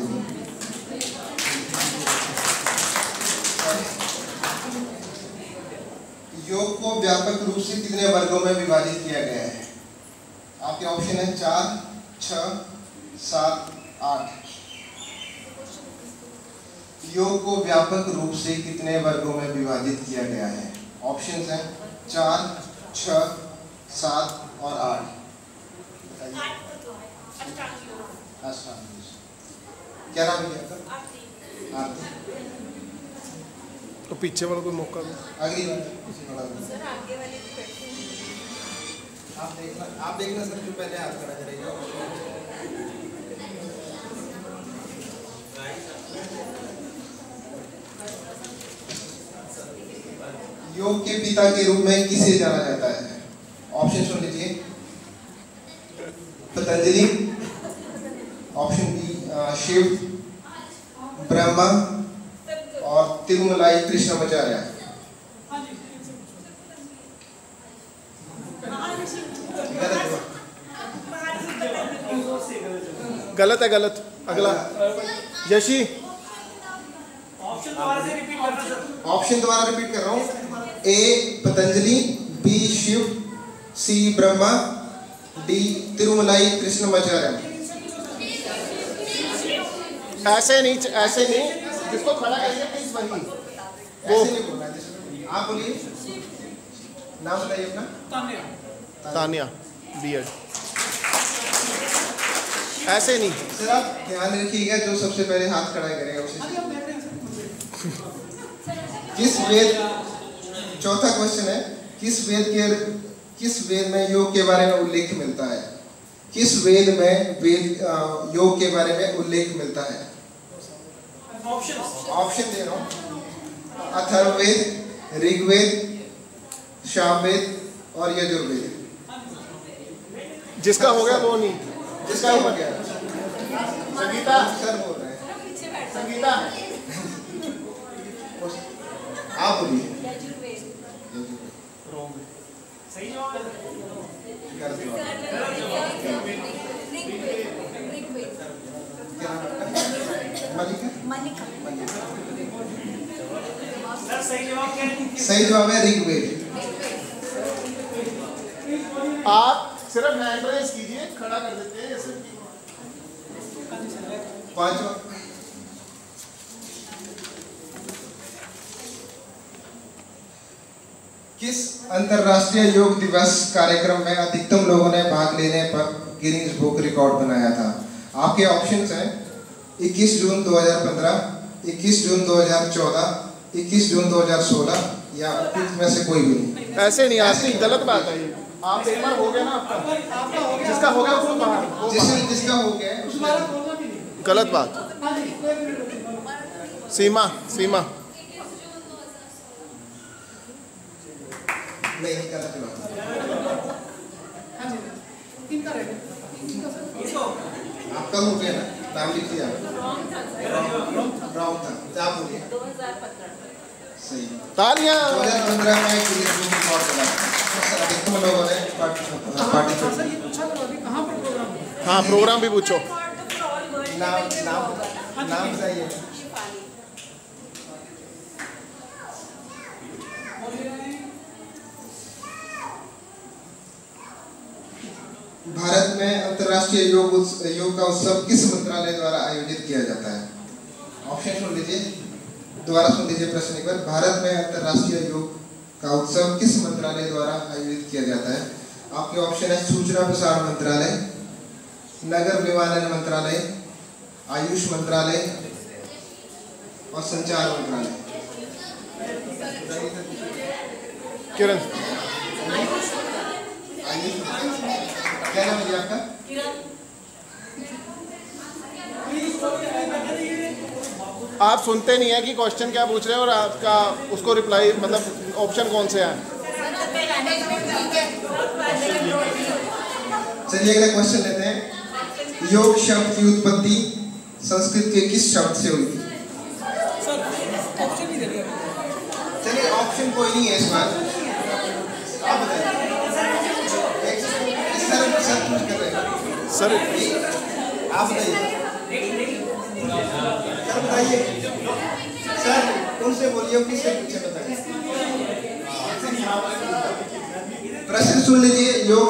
योग को व्यापक रूप से कितने वर्गों में विभाजित किया गया है? आपके ऑप्शन है 4, 6, 7, 8। योग को व्यापक रूप से कितने वर्गों में विभाजित किया गया है? ऑप्शंस हैं 4, 6, 7 और 8। अष्टांग। क्या नाम है आपका? आरती। तो पीछे वाला कोई मौका दो। अगली बार आप देखना सर जो पहले हाथ खड़ा करेगा। योग के पिता के रूप में किसे जाना जाता है? ऑप्शन सुन लीजिए। पतंजलि, ऑप्शन बी शिव, ब्रह्मा और तिरुमलाई कृष्णाचार्य। गलत। अगला यशी। ऑप्शन दोबारा रिपीट कर रहा हूँ। ए पतंजलि, बी शिव, सी ब्रह्मा, डी तिरुमलाई कृष्णाचार्य। ऐसे नहीं जिसको खड़ा करेंगे प्लीज वही ऐसे नहीं बोलना है। आप बोलिए, नाम बताइए अपना। तानिया बीएड। ऐसे नहीं सर आप ध्यान रखिएगा जो सबसे पहले हाथ खड़ा करेगा उसे। किस वेद, चौथा क्वेश्चन है, किस वेद में योग के बारे में उल्लेख मिलता है? किस वेद में योग के बारे में उल्लेख मिलता है? ऑप्शन दे रहा हूँ। अथर्ववेद, ऋग्वेद, सामवेद और यजुर्वेद। जिसका हो गया वो नहीं, जिसका हो गया। संगीता सर बोल रहे हैं। संगीता आप बोलिए। सही जवाब गलत सर सही जवाब क्या है? सही जवाब है ऋग्वेद। आप सिर्फ हैंड रेज कीजिए, खड़ा कर देते हैं ऐसे। पांचवा, किस अंतर्राष्ट्रीय योग दिवस कार्यक्रम में अधिकतम लोगों ने भाग लेने पर गिनीज बुक रिकॉर्ड बनाया था? आपके ऑप्शंस हैं 21 जून 2015, 21 जून 2014, 21 जून 2016 या में से कोई भी नहीं। ऐसे नहीं, आपकी गलत बात है ये। आप एक बार हो गया ना आपका, जिसका हो गया उसको बाहर, जिसका हो गया गलत बात। सीमा नहीं, गलत बात। आपका हो गया ना, नाम लिख दिया। रॉन्ग था, आप बोलिए। 2015 सही। तालियां। 2015 में गिनीज बुक रिकॉर्ड बना, अधिकतम लोगों ने पार्टिसिपेट। हाँ, प्रोग्राम भी पूछो। नाम बताइए। भारत में अंतर्राष्ट्रीय योग का उत्सव किस मंत्रालय द्वारा आयोजित किया जाता है? ऑप्शन सुन लीजिए, दोबारा सुन लीजिए प्रश्न एक बार। भारत में अंतर्राष्ट्रीय योग का उत्सव किस मंत्रालय द्वारा आयोजित किया जाता है? आपके ऑप्शन है सूचना प्रसारण मंत्रालय, नगर विमानन मंत्रालय, आयुष मंत्रालय और संचार मंत्रालय। किरण, क्या नाम है आपका? आप सुनते नहीं है कि क्वेश्चन क्या पूछ रहे हैं और आपका उसको रिप्लाई मतलब ऑप्शन कौन से हैं? चलिए अगला क्वेश्चन लेते हैं। योग शब्द की उत्पत्ति संस्कृत के किस शब्द से हुई थी? चलिए ऑप्शन कोई नहीं है इस बार, आप बताइए। सर पूछ कर रहे हैं। सर आप बताइए। सर बताइए। सर उनसे बोलिए, किससे पूछे बताइए। प्रश्न सुन लीजिए। योग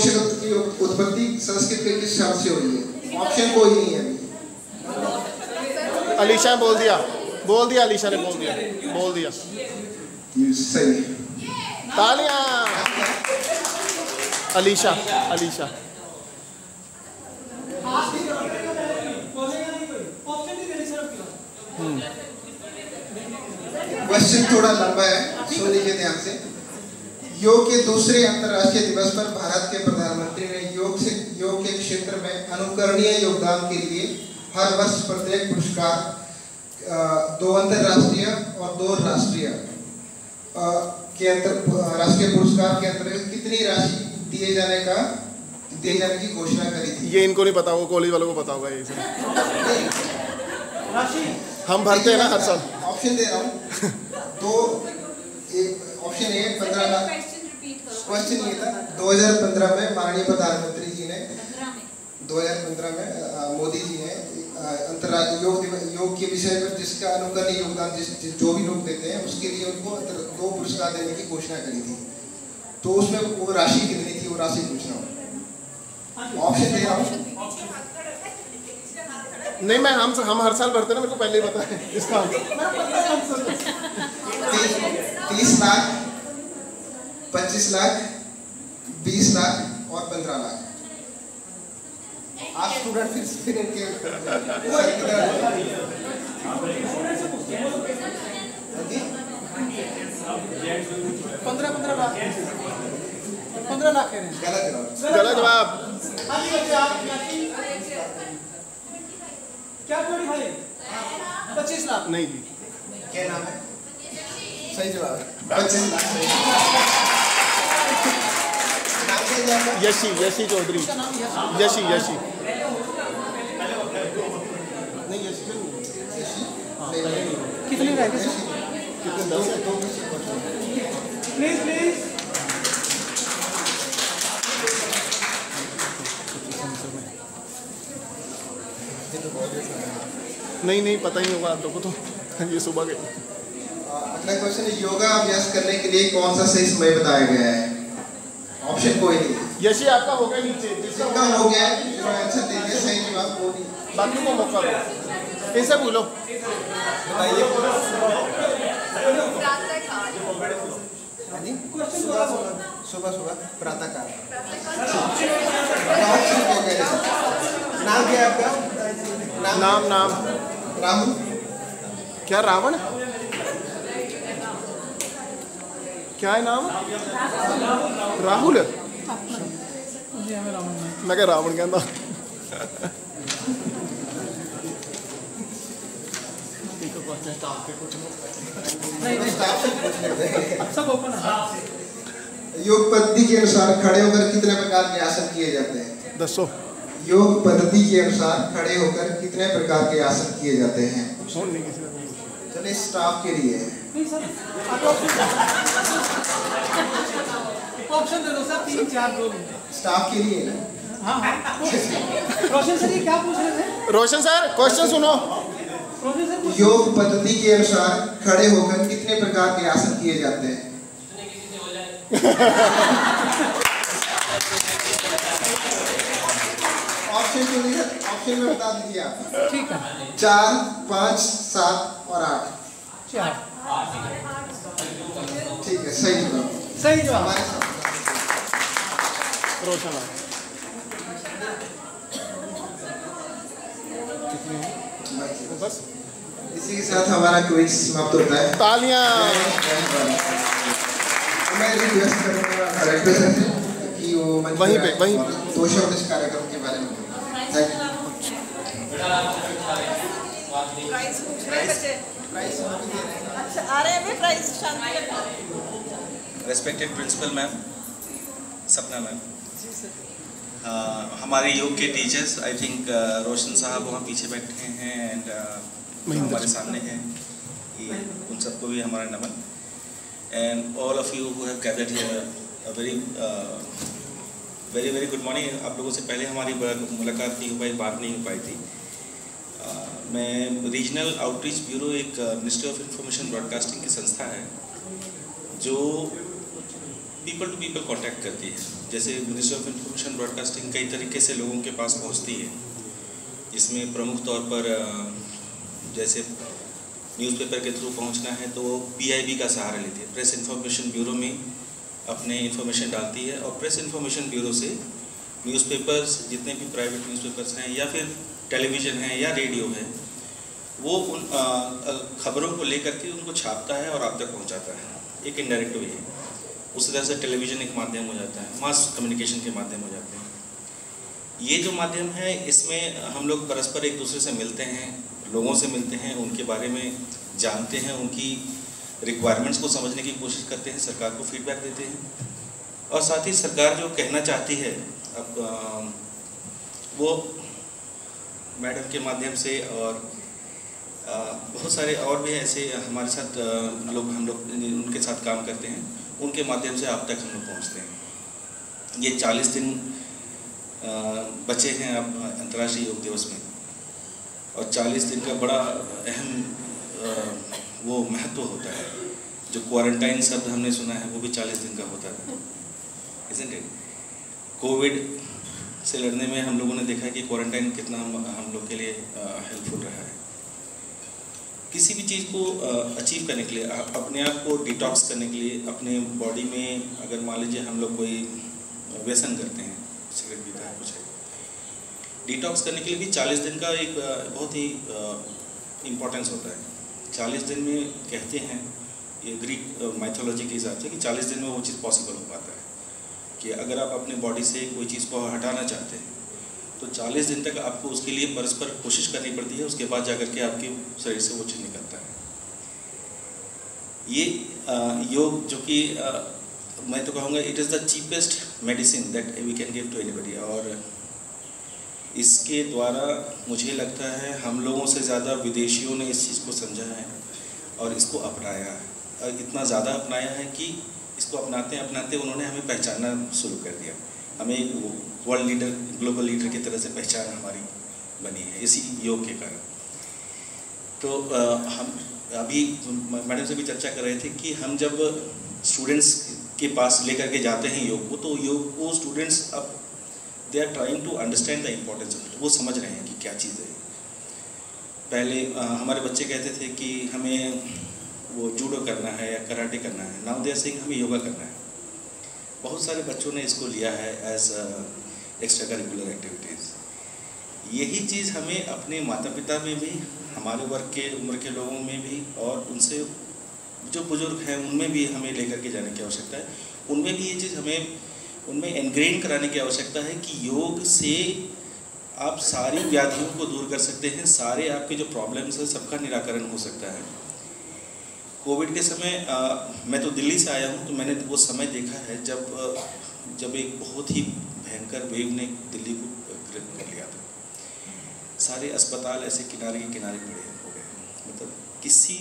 शब्द की उत्पत्ति संस्कृत के किस शब्द से हुई है? ऑप्शन कोई नहीं है अभी। अलीशा बोल दिया अलीशा ने बोल दिया। सही। तालियां। अलीशा। क्वेश्चन थोड़ा लंबा है, सुन लीजिए ध्यान से। योग के दूसरे अंतर्राष्ट्रीय दिवस पर भारत के प्रधानमंत्री ने योग के क्षेत्र में अनुकरणीय योगदान के लिए हर वर्ष प्रत्येक पुरस्कार 2 अंतर्राष्ट्रीय और 2 राष्ट्रीय राष्ट्रीय पुरस्कार के अंतर्गत कितनी राशि दिए जाने की घोषणा करी थी? ये इनको नहीं पता, वो कॉलेज वालों को पता होगा ये सब। हम भरते हैं ना हर साल। ऑप्शन दे रहा हूँ। Option A 15 lakh. क्वेश्चन ये था 2015 में माननीय प्रधानमंत्री जी ने 2015 में मोदी जी ने अंतर्राष्ट्रीय योग के विषय पर जिसका अनुकरणीय योगदान जो भी लोग देते हैं उसके लिए उनको 2 पुरस्कार देने की घोषणा करी थी। तो उसमें वो राशि कितनी थी, वो राशि पूछ रहा हूँ। ऑप्शन दे रहा हूँ। नहीं, मैं हम हर साल भरते ना, मेरे को पहले ही पता है इसका। 30 लाख, 25 लाख, 20 लाख और 15 लाख। आप स्टूडेंट फिर इनके 15 लाख है। गलत जवाब। क्या बोली भाई? 25 लाख। नहीं जी। क्या नाम है? सही जवाब 25 लाख। यशी चौधरी। यशी नहीं, कितने रह गए? कितने? 10 प्लीज। नहीं पता ही होगा आप लोगों को तो। ये सुबह के। अगला क्वेश्चन है, योगा अभ्यास करने के लिए कौन सा सही समय बताया गया है? ऑप्शन कोई नहीं। यशी आपका हो गया नीचे, जिसका हो गया आंसर दे दिया सही जवाब वो नहीं, बाकी को मौका दो। कैसे बोलो बताइए। सुबह सुबह प्रातःकाल। नाम क्या है आपका? नाम राहुल। क्या रावण? क्या है नाम? राहुल। मैं क्या रावण कहता। योग पद्धति के अनुसार खड़े होकर कितने प्रकार के आसन किए जाते हैं? दसो। योग पद्धति के अनुसार खड़े होकर कितने प्रकार के आसन किए जाते हैं? चलिए स्टाफ के लिए ऑप्शन दे दो सर, 3 4 2। स्टाफ के लिए ना? हाँ रोशन सर ये क्या पूछ रहे थे? रोशन सर क्वेश्चन सुनो। रोशन सर योग पद्धति के अनुसार खड़े होकर कितने प्रकार के आसन किए जाते हैं? ऑप्शन में बता दीजिए आप। ठीक है। 4 5 7 और 8। 4। ठीक है सही जवाब। सही जवाब। हमारे साथ रोशन बस इसी के साथ हमारा क्विज समाप्त होता है। तालियां। मैं रिक्वेस्ट करूंगा डायरेक्टर से कि वो वहीं पे 2 शब्द इस कार्यक्रम के बारे में बोलें। Thank you. अच्छा आ रहे हैं प्राइस शांति। रेस्पेक्टेड प्रिंसिपल मैम, सपना मैम, हमारे योग के टीचर्स, आई थिंक रोशन साहब वहाँ पीछे बैठे हैं एंड हमारे सामने हैं, उन सबको भी हमारा नमन। And all of you who have gathered here, very very good morning. आप लोगों से पहले हमारी मुलाकात नहीं हो पाई, बात नहीं हो पाई थी। मैं रीजनल आउटरीच ब्यूरो एक मिनिस्ट्री ऑफ इंफॉर्मेशन ब्रॉडकास्टिंग की संस्था है जो पीपल टू पीपल कांटेक्ट करती है। जैसे मिनिस्ट्री ऑफ इंफॉर्मेशन ब्रॉडकास्टिंग कई तरीके से लोगों के पास पहुंचती है, इसमें प्रमुख तौर पर जैसे न्यूज़पेपर के थ्रू पहुंचना है तो PIB का सहारा लेती है, प्रेस इंफॉर्मेशन ब्यूरो में अपने इंफॉर्मेशन डालती है और प्रेस इंफॉर्मेशन ब्यूरो से न्यूज़पेपर्स, जितने भी प्राइवेट न्यूज़पेपर्स हैं या फिर टेलीविज़न है या रेडियो है, वो उन खबरों को लेकर के उनको छापता है और आप तक पहुंचाता है। एक इनडायरेक्ट वे है। उसी तरह से टेलीविज़न एक माध्यम हो जाता है, मास कम्युनिकेशन के माध्यम हो जाते हैं। ये जो माध्यम है इसमें हम लोग परस्पर एक दूसरे से मिलते हैं, लोगों से मिलते हैं, उनके बारे में जानते हैं, उनकी रिक्वायरमेंट्स को समझने की कोशिश करते हैं, सरकार को फीडबैक देते हैं और साथ ही सरकार जो कहना चाहती है अब वो मैडम के माध्यम से और बहुत सारे और भी ऐसे हमारे साथ हम लोग उनके साथ काम करते हैं, उनके माध्यम से आप तक हम लोग पहुँचते हैं। ये 40 दिन बचे हैं अब अंतर्राष्ट्रीय योग दिवस में और 40 दिन का बड़ा अहम वो महत्व होता है। जो क्वारंटाइन शब्द हमने सुना है वो भी 40 दिन का होता है, isn't it? कोविड से लड़ने में हम लोगों ने देखा है कि क्वारंटाइन कितना हम लोग के लिए हेल्पफुल रहा है। किसी भी चीज़ को अचीव करने के लिए, अपने आप को डिटॉक्स करने के लिए, अपने बॉडी में अगर मान लीजिए हम लोग कोई व्यसन करते हैं, सिगरेट पीता है, कुछ है, डिटॉक्स करने के लिए भी 40 दिन का एक बहुत ही इम्पोर्टेंस होता है। 40 दिन में कहते हैं ये ग्रीक माइथोलॉजी के हिसाब से कि 40 दिन में वो चीज़ पॉसिबल हो पाता है कि अगर आप अपने बॉडी से कोई चीज़ को हटाना चाहते हैं तो 40 दिन तक आपको उसके लिए परस्पर कोशिश करनी पड़ती है, उसके बाद जाकर के आपके शरीर से वो चीज़ निकलता है। ये योग जो कि मैं तो कहूँगा it is the cheapest medicine that we can give to anybody और इसके द्वारा मुझे लगता है हम लोगों से ज़्यादा विदेशियों ने इस चीज़ को समझा है और इसको अपनाया है और इतना ज़्यादा अपनाया है कि इसको अपनाते अपनाते उन्होंने हमें पहचानना शुरू कर दिया। हमें एक वर्ल्ड लीडर, ग्लोबल लीडर की तरह से पहचान हमारी बनी है इसी योग के कारण। तो हम अभी मैडम से भी चर्चा कर रहे थे कि हम जब स्टूडेंट्स के पास लेकर के जाते हैं योग को, तो योग को स्टूडेंट्स अब they are trying to understand the importance of it. वो समझ रहे हैं कि क्या चीज़ है। पहले हमारे बच्चे कहते थे कि हमें वो जूडो करना है या कराटे करना है, नाउ दे आर सेइंग हमें योगा करना है। बहुत सारे बच्चों ने इसको लिया है एज एक्स्ट्रा करिकुलर एक्टिविटीज़। यही चीज़ हमें अपने माता पिता में भी, हमारे वर्ग के उम्र के लोगों में भी, और उनसे जो बुजुर्ग हैं उनमें भी हमें लेकर के जाने की आवश्यकता है। उनमें भी ये चीज़ हमें उनमें एनग्रेन कराने की आवश्यकता है कि योग से आप सारी व्याधियों को दूर कर सकते हैं, सारे आपके जो प्रॉब्लम्स हैं सबका निराकरण हो सकता है। कोविड के समय मैं तो दिल्ली से आया हूँ, तो मैंने वो समय देखा है जब एक बहुत ही भयंकर वेव ने दिल्ली को ग्रिप कर लिया था। सारे अस्पताल ऐसे किनारे के किनारे पड़े हो गए। मतलब किसी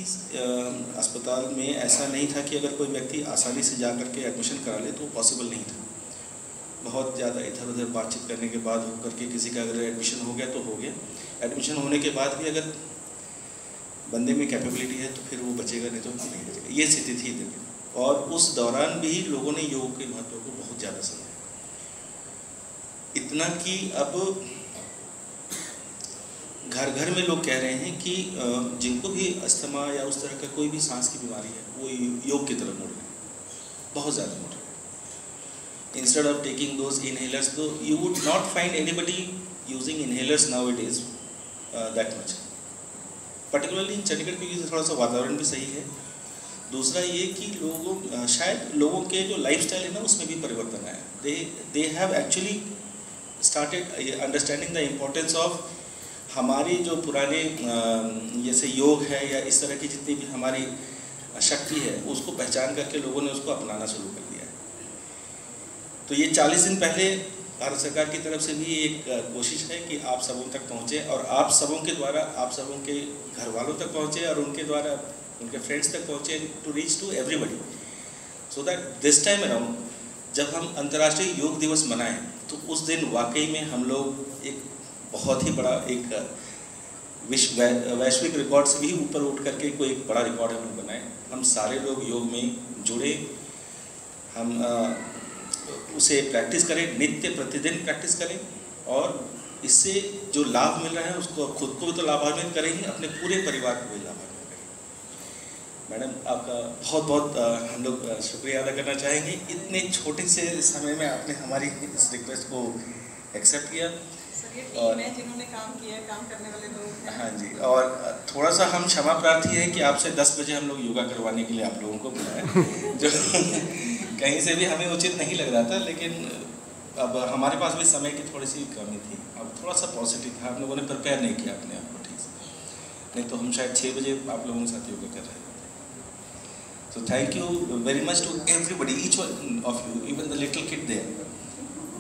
अस्पताल में ऐसा नहीं था कि अगर कोई व्यक्ति आसानी से जा कर के एडमिशन करा ले, तो पॉसिबल नहीं था। बहुत ज़्यादा इधर उधर बातचीत करने के बाद होकर के किसी का अगर एडमिशन हो गया तो हो गया। एडमिशन होने के बाद भी अगर बंदे में कैपेबिलिटी है तो फिर वो बचेगा, नहीं तो नहीं बचेगा। ये स्थिति थी दिल्ली में, और उस दौरान भी लोगों ने योग के महत्व को बहुत ज़्यादा समझा। इतना कि अब घर घर में लोग कह रहे हैं कि जिनको भी अस्थमा या उस तरह का कोई भी सांस की बीमारी है, वो योग की तरफ मुड़ रहे हैं, बहुत ज़्यादा मुड़ रहे हैं। Instead of taking those inhalers, though you would not find anybody using inhalers nowadays that much. Particularly in Chandigarh, क्योंकि थोड़ा सा वातावरण भी सही है। दूसरा ये कि शायद लोगों के जो लाइफस्टाइल है ना, उसमें भी परिवर्तन आया। they have actually started understanding the importance of हमारी जो पुराने जैसे योग है या इस तरह की जितनी भी हमारी शक्ति है, उसको पहचान करके लोगों ने उसको अपनाना शुरू कर दिया है। तो ये 40 दिन पहले भारत सरकार की तरफ से भी एक कोशिश है कि आप सबों तक पहुँचे, और आप सबों के द्वारा आप सबों के घर वालों तक पहुँचे, और उनके द्वारा उनके फ्रेंड्स तक पहुँचे, to reach to everybody, so that this time around जब हम अंतर्राष्ट्रीय योग दिवस मनाएं, तो उस दिन वाकई में हम लोग एक बहुत ही बड़ा एक वैश्विक रिकॉर्ड से भी ऊपर उठ करके कोई एक बड़ा रिकॉर्ड हम बनाएं। हम सारे लोग योग में जुड़े, हम उसे प्रैक्टिस करें, नित्य प्रतिदिन प्रैक्टिस करें, और इससे जो लाभ मिल रहा है उसको खुद को भी तो लाभान्वित करें ही, अपने पूरे परिवार को भी लाभान्वित करें। मैडम, आपका बहुत बहुत हम लोग शुक्रिया अदा करना चाहेंगे। इतने छोटे से समय में आपने हमारी इस रिक्वेस्ट को एक्सेप्ट किया, और जिन्होंने काम किया, काम करने वाले लोग। हाँ जी, और थोड़ा सा हम क्षमा प्रार्थी है कि आपसे 10 बजे हम लोग योगा करवाने के लिए आप लोगों को बुलाएं, जो कहीं से भी हमें उचित नहीं लग रहा था, लेकिन अब हमारे पास भी समय की थोड़ी सी कमी थी। अब थोड़ा सा पॉजिटिव था, आप लोगों ने प्रिपेयर नहीं किया अपने आप को ठीक से, नहीं तो हम शायद 6 बजे आप लोगों के साथ योगा कर रहे थे। So thank you very much to everybody, each one of you, even the little kid there,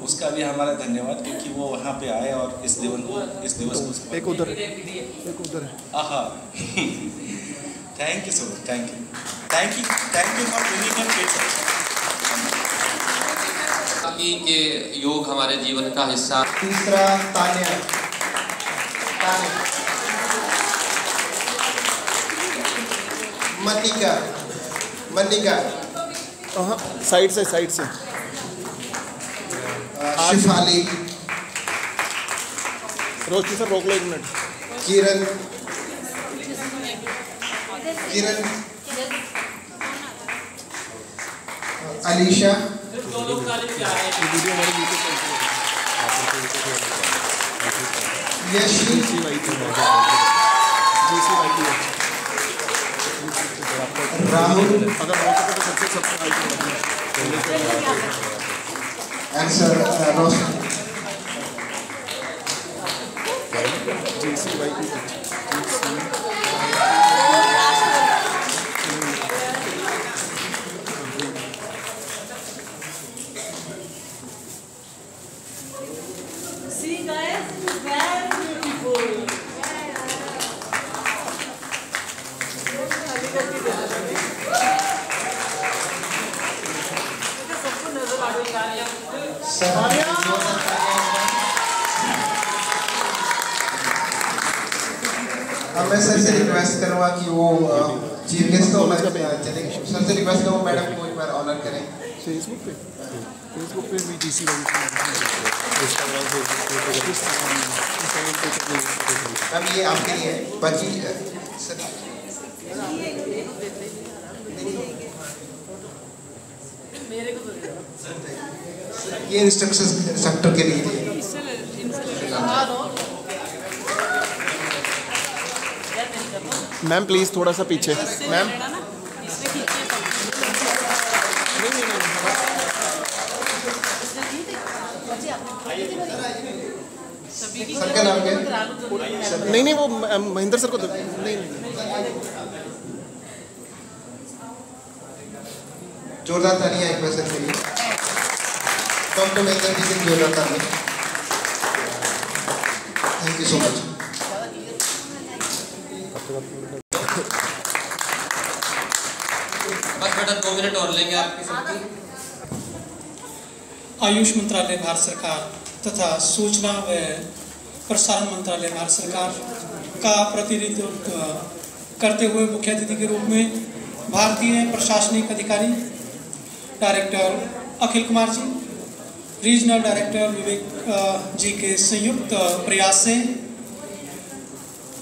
उसका भी हमारा धन्यवाद, क्योंकि वो वहाँ पे आए और इस दिवस को एक उधर है। आहा thank you so much, thank you for bringing up kids. कि योग हमारे जीवन का हिस्सा। तीसरा तान्या, मनिका, साइड से शिफाली, रोशनी सर रोक लो 1 मिनट। किरण, अलीशा, यशी, राहुल, अगर हो सके तो सबसे आंसर रोशन, See guys, very beautiful. अब मैं सर से रिक्वेस्ट करूँगा कि वो चीफ गेस्ट तो चलेंगे, सर से रिक्वेस्ट करूँ मैडम को एक बार ऑनर करें। फेसबुक पे भी डीसी मैम ये आपके लिए है पर्ची सर, ये इंस्ट्रक्टर के लिए मैम प्लीज़ थोड़ा सा पीछे मैम। सर का नाम क्या है? नहीं वो महेंद्र सर को नहीं। जोरदार तालियां एक बार सर के लिए। डॉक्टर महेंद्र जी की जोरदार तालियां। Thank you so much. बस बेटा 2 मिनट और लेंगे आपकी सबकी। आयुष मंत्रालय भारत सरकार तथा सूचना व प्रसारण मंत्रालय भारत सरकार का प्रतिनिधित्व करते हुए मुख्य अतिथि के रूप में भारतीय प्रशासनिक अधिकारी director Akhil Kumar ji, regional director विवेक जी के संयुक्त प्रयास से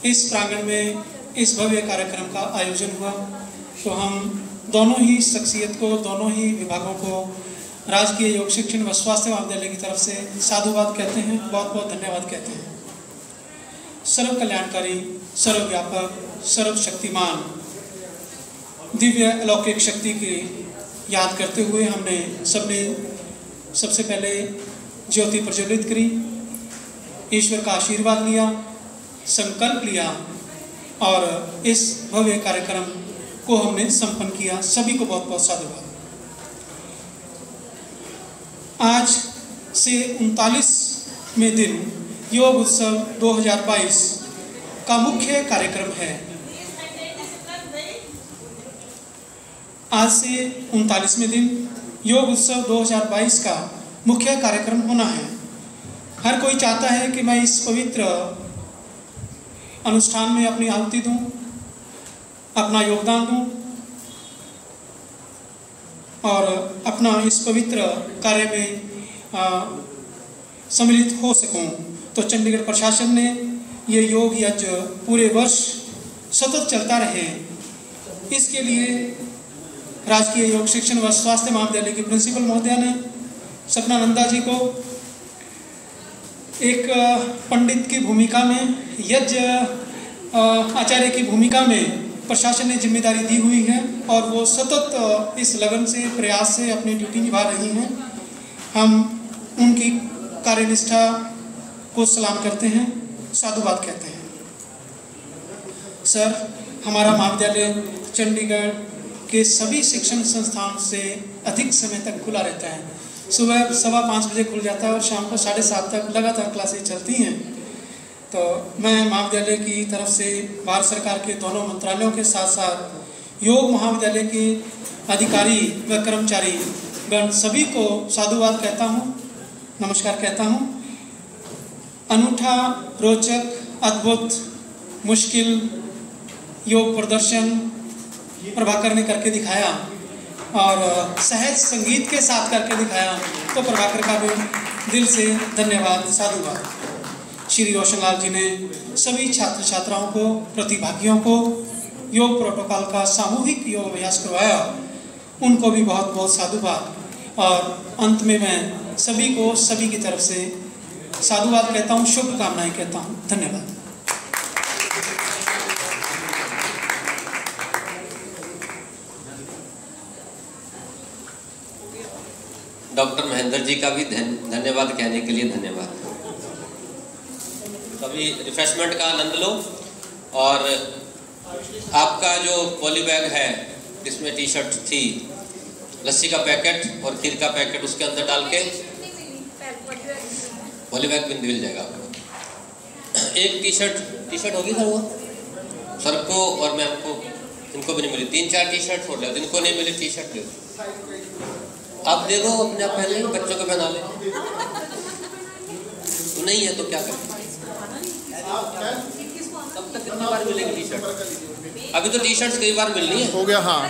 इस प्रांगण में इस भव्य कार्यक्रम का आयोजन हुआ। तो हम दोनों ही शख्सियत को, दोनों ही विभागों को राजकीय योग शिक्षण व स्वास्थ्य महाविद्यालय की तरफ से साधुवाद कहते हैं, बहुत बहुत धन्यवाद कहते हैं। सर्व कल्याणकारी, सर्वव्यापक, सर्वशक्तिमान दिव्य अलौकिक शक्ति की याद करते हुए हमने सबने सबसे पहले ज्योति प्रज्वलित करी, ईश्वर का आशीर्वाद लिया, संकल्प लिया और इस भव्य कार्यक्रम को हमने संपन्न किया। सभी को बहुत बहुत साधुवाद। आज से 39वें दिन योग उत्सव 2022 का मुख्य कार्यक्रम है। आज से 39वें दिन योग उत्सव 2022 का मुख्य कार्यक्रम होना है। हर कोई चाहता है कि मैं इस पवित्र अनुष्ठान में अपनी आहुति दूं, अपना योगदान दूं और अपना इस पवित्र कार्य में सम्मिलित हो सकूं। तो चंडीगढ़ प्रशासन ने ये योग यज्ञ पूरे वर्ष सतत चलता रहे, इसके लिए राजकीय योग शिक्षण व स्वास्थ्य महाविद्यालय के प्रिंसिपल महोदया ने सपना नंदा जी को एक पंडित की भूमिका में, यज्ञ आचार्य की भूमिका में प्रशासन ने जिम्मेदारी दी हुई है और वो सतत इस लगन से, प्रयास से अपनी ड्यूटी निभा रही हैं। हम उनकी कार्यनिष्ठा को सलाम करते हैं, साधुवाद कहते हैं। सर, हमारा महाविद्यालय चंडीगढ़ के सभी शिक्षण संस्थान से अधिक समय तक खुला रहता है। सुबह 5:15 बजे खुल जाता है और शाम को 7:30 तक लगातार क्लासेज चलती हैं। तो मैं महाविद्यालय की तरफ से भारत सरकार के दोनों मंत्रालयों के साथ साथ योग महाविद्यालय के अधिकारी व कर्मचारी गण सभी को साधुवाद कहता हूँ, नमस्कार कहता हूँ। अनूठा, रोचक, अद्भुत, मुश्किल योग प्रदर्शन प्रभाकर ने करके दिखाया और सहज संगीत के साथ करके दिखाया। तो प्रभाकर का भी दिल से धन्यवाद, साधुवाद। श्री रोशनलाल जी ने सभी छात्र छात्राओं को, प्रतिभागियों को योग प्रोटोकॉल का सामूहिक योग अभ्यास करवाया, उनको भी बहुत बहुत साधुवाद। और अंत में मैं सभी को, सभी की तरफ से साधुवाद कहता हूँ, शुभकामनाएं कहता हूँ। धन्यवाद। डॉक्टर महेंद्र जी का भी धन्यवाद कहने के लिए धन्यवाद। अभी रिफ्रेशमेंट का आनंद लो और आपका जो पॉली बैग है जिसमें टी शर्ट थी, लस्सी का पैकेट और खीर का पैकेट उसके अंदर डाल के पॉली बैग भी मिल जाएगा आपको। एक टी शर्ट होगी सर, वो सर को और मैम को, इनको भी नहीं मिली। 3-4 टी शर्ट हो गया, जिनको नहीं मिली टी शर्ट दे दो। आप दे दो, अपने आप पहन लेंगे, बच्चों को पहना लें। तो नहीं है तो क्या करें, सब तक कितनी बार मिलेगी टी शर्ट? अभी तो टी शर्ट्स कई बार मिलनी है। हो गया, हाँ।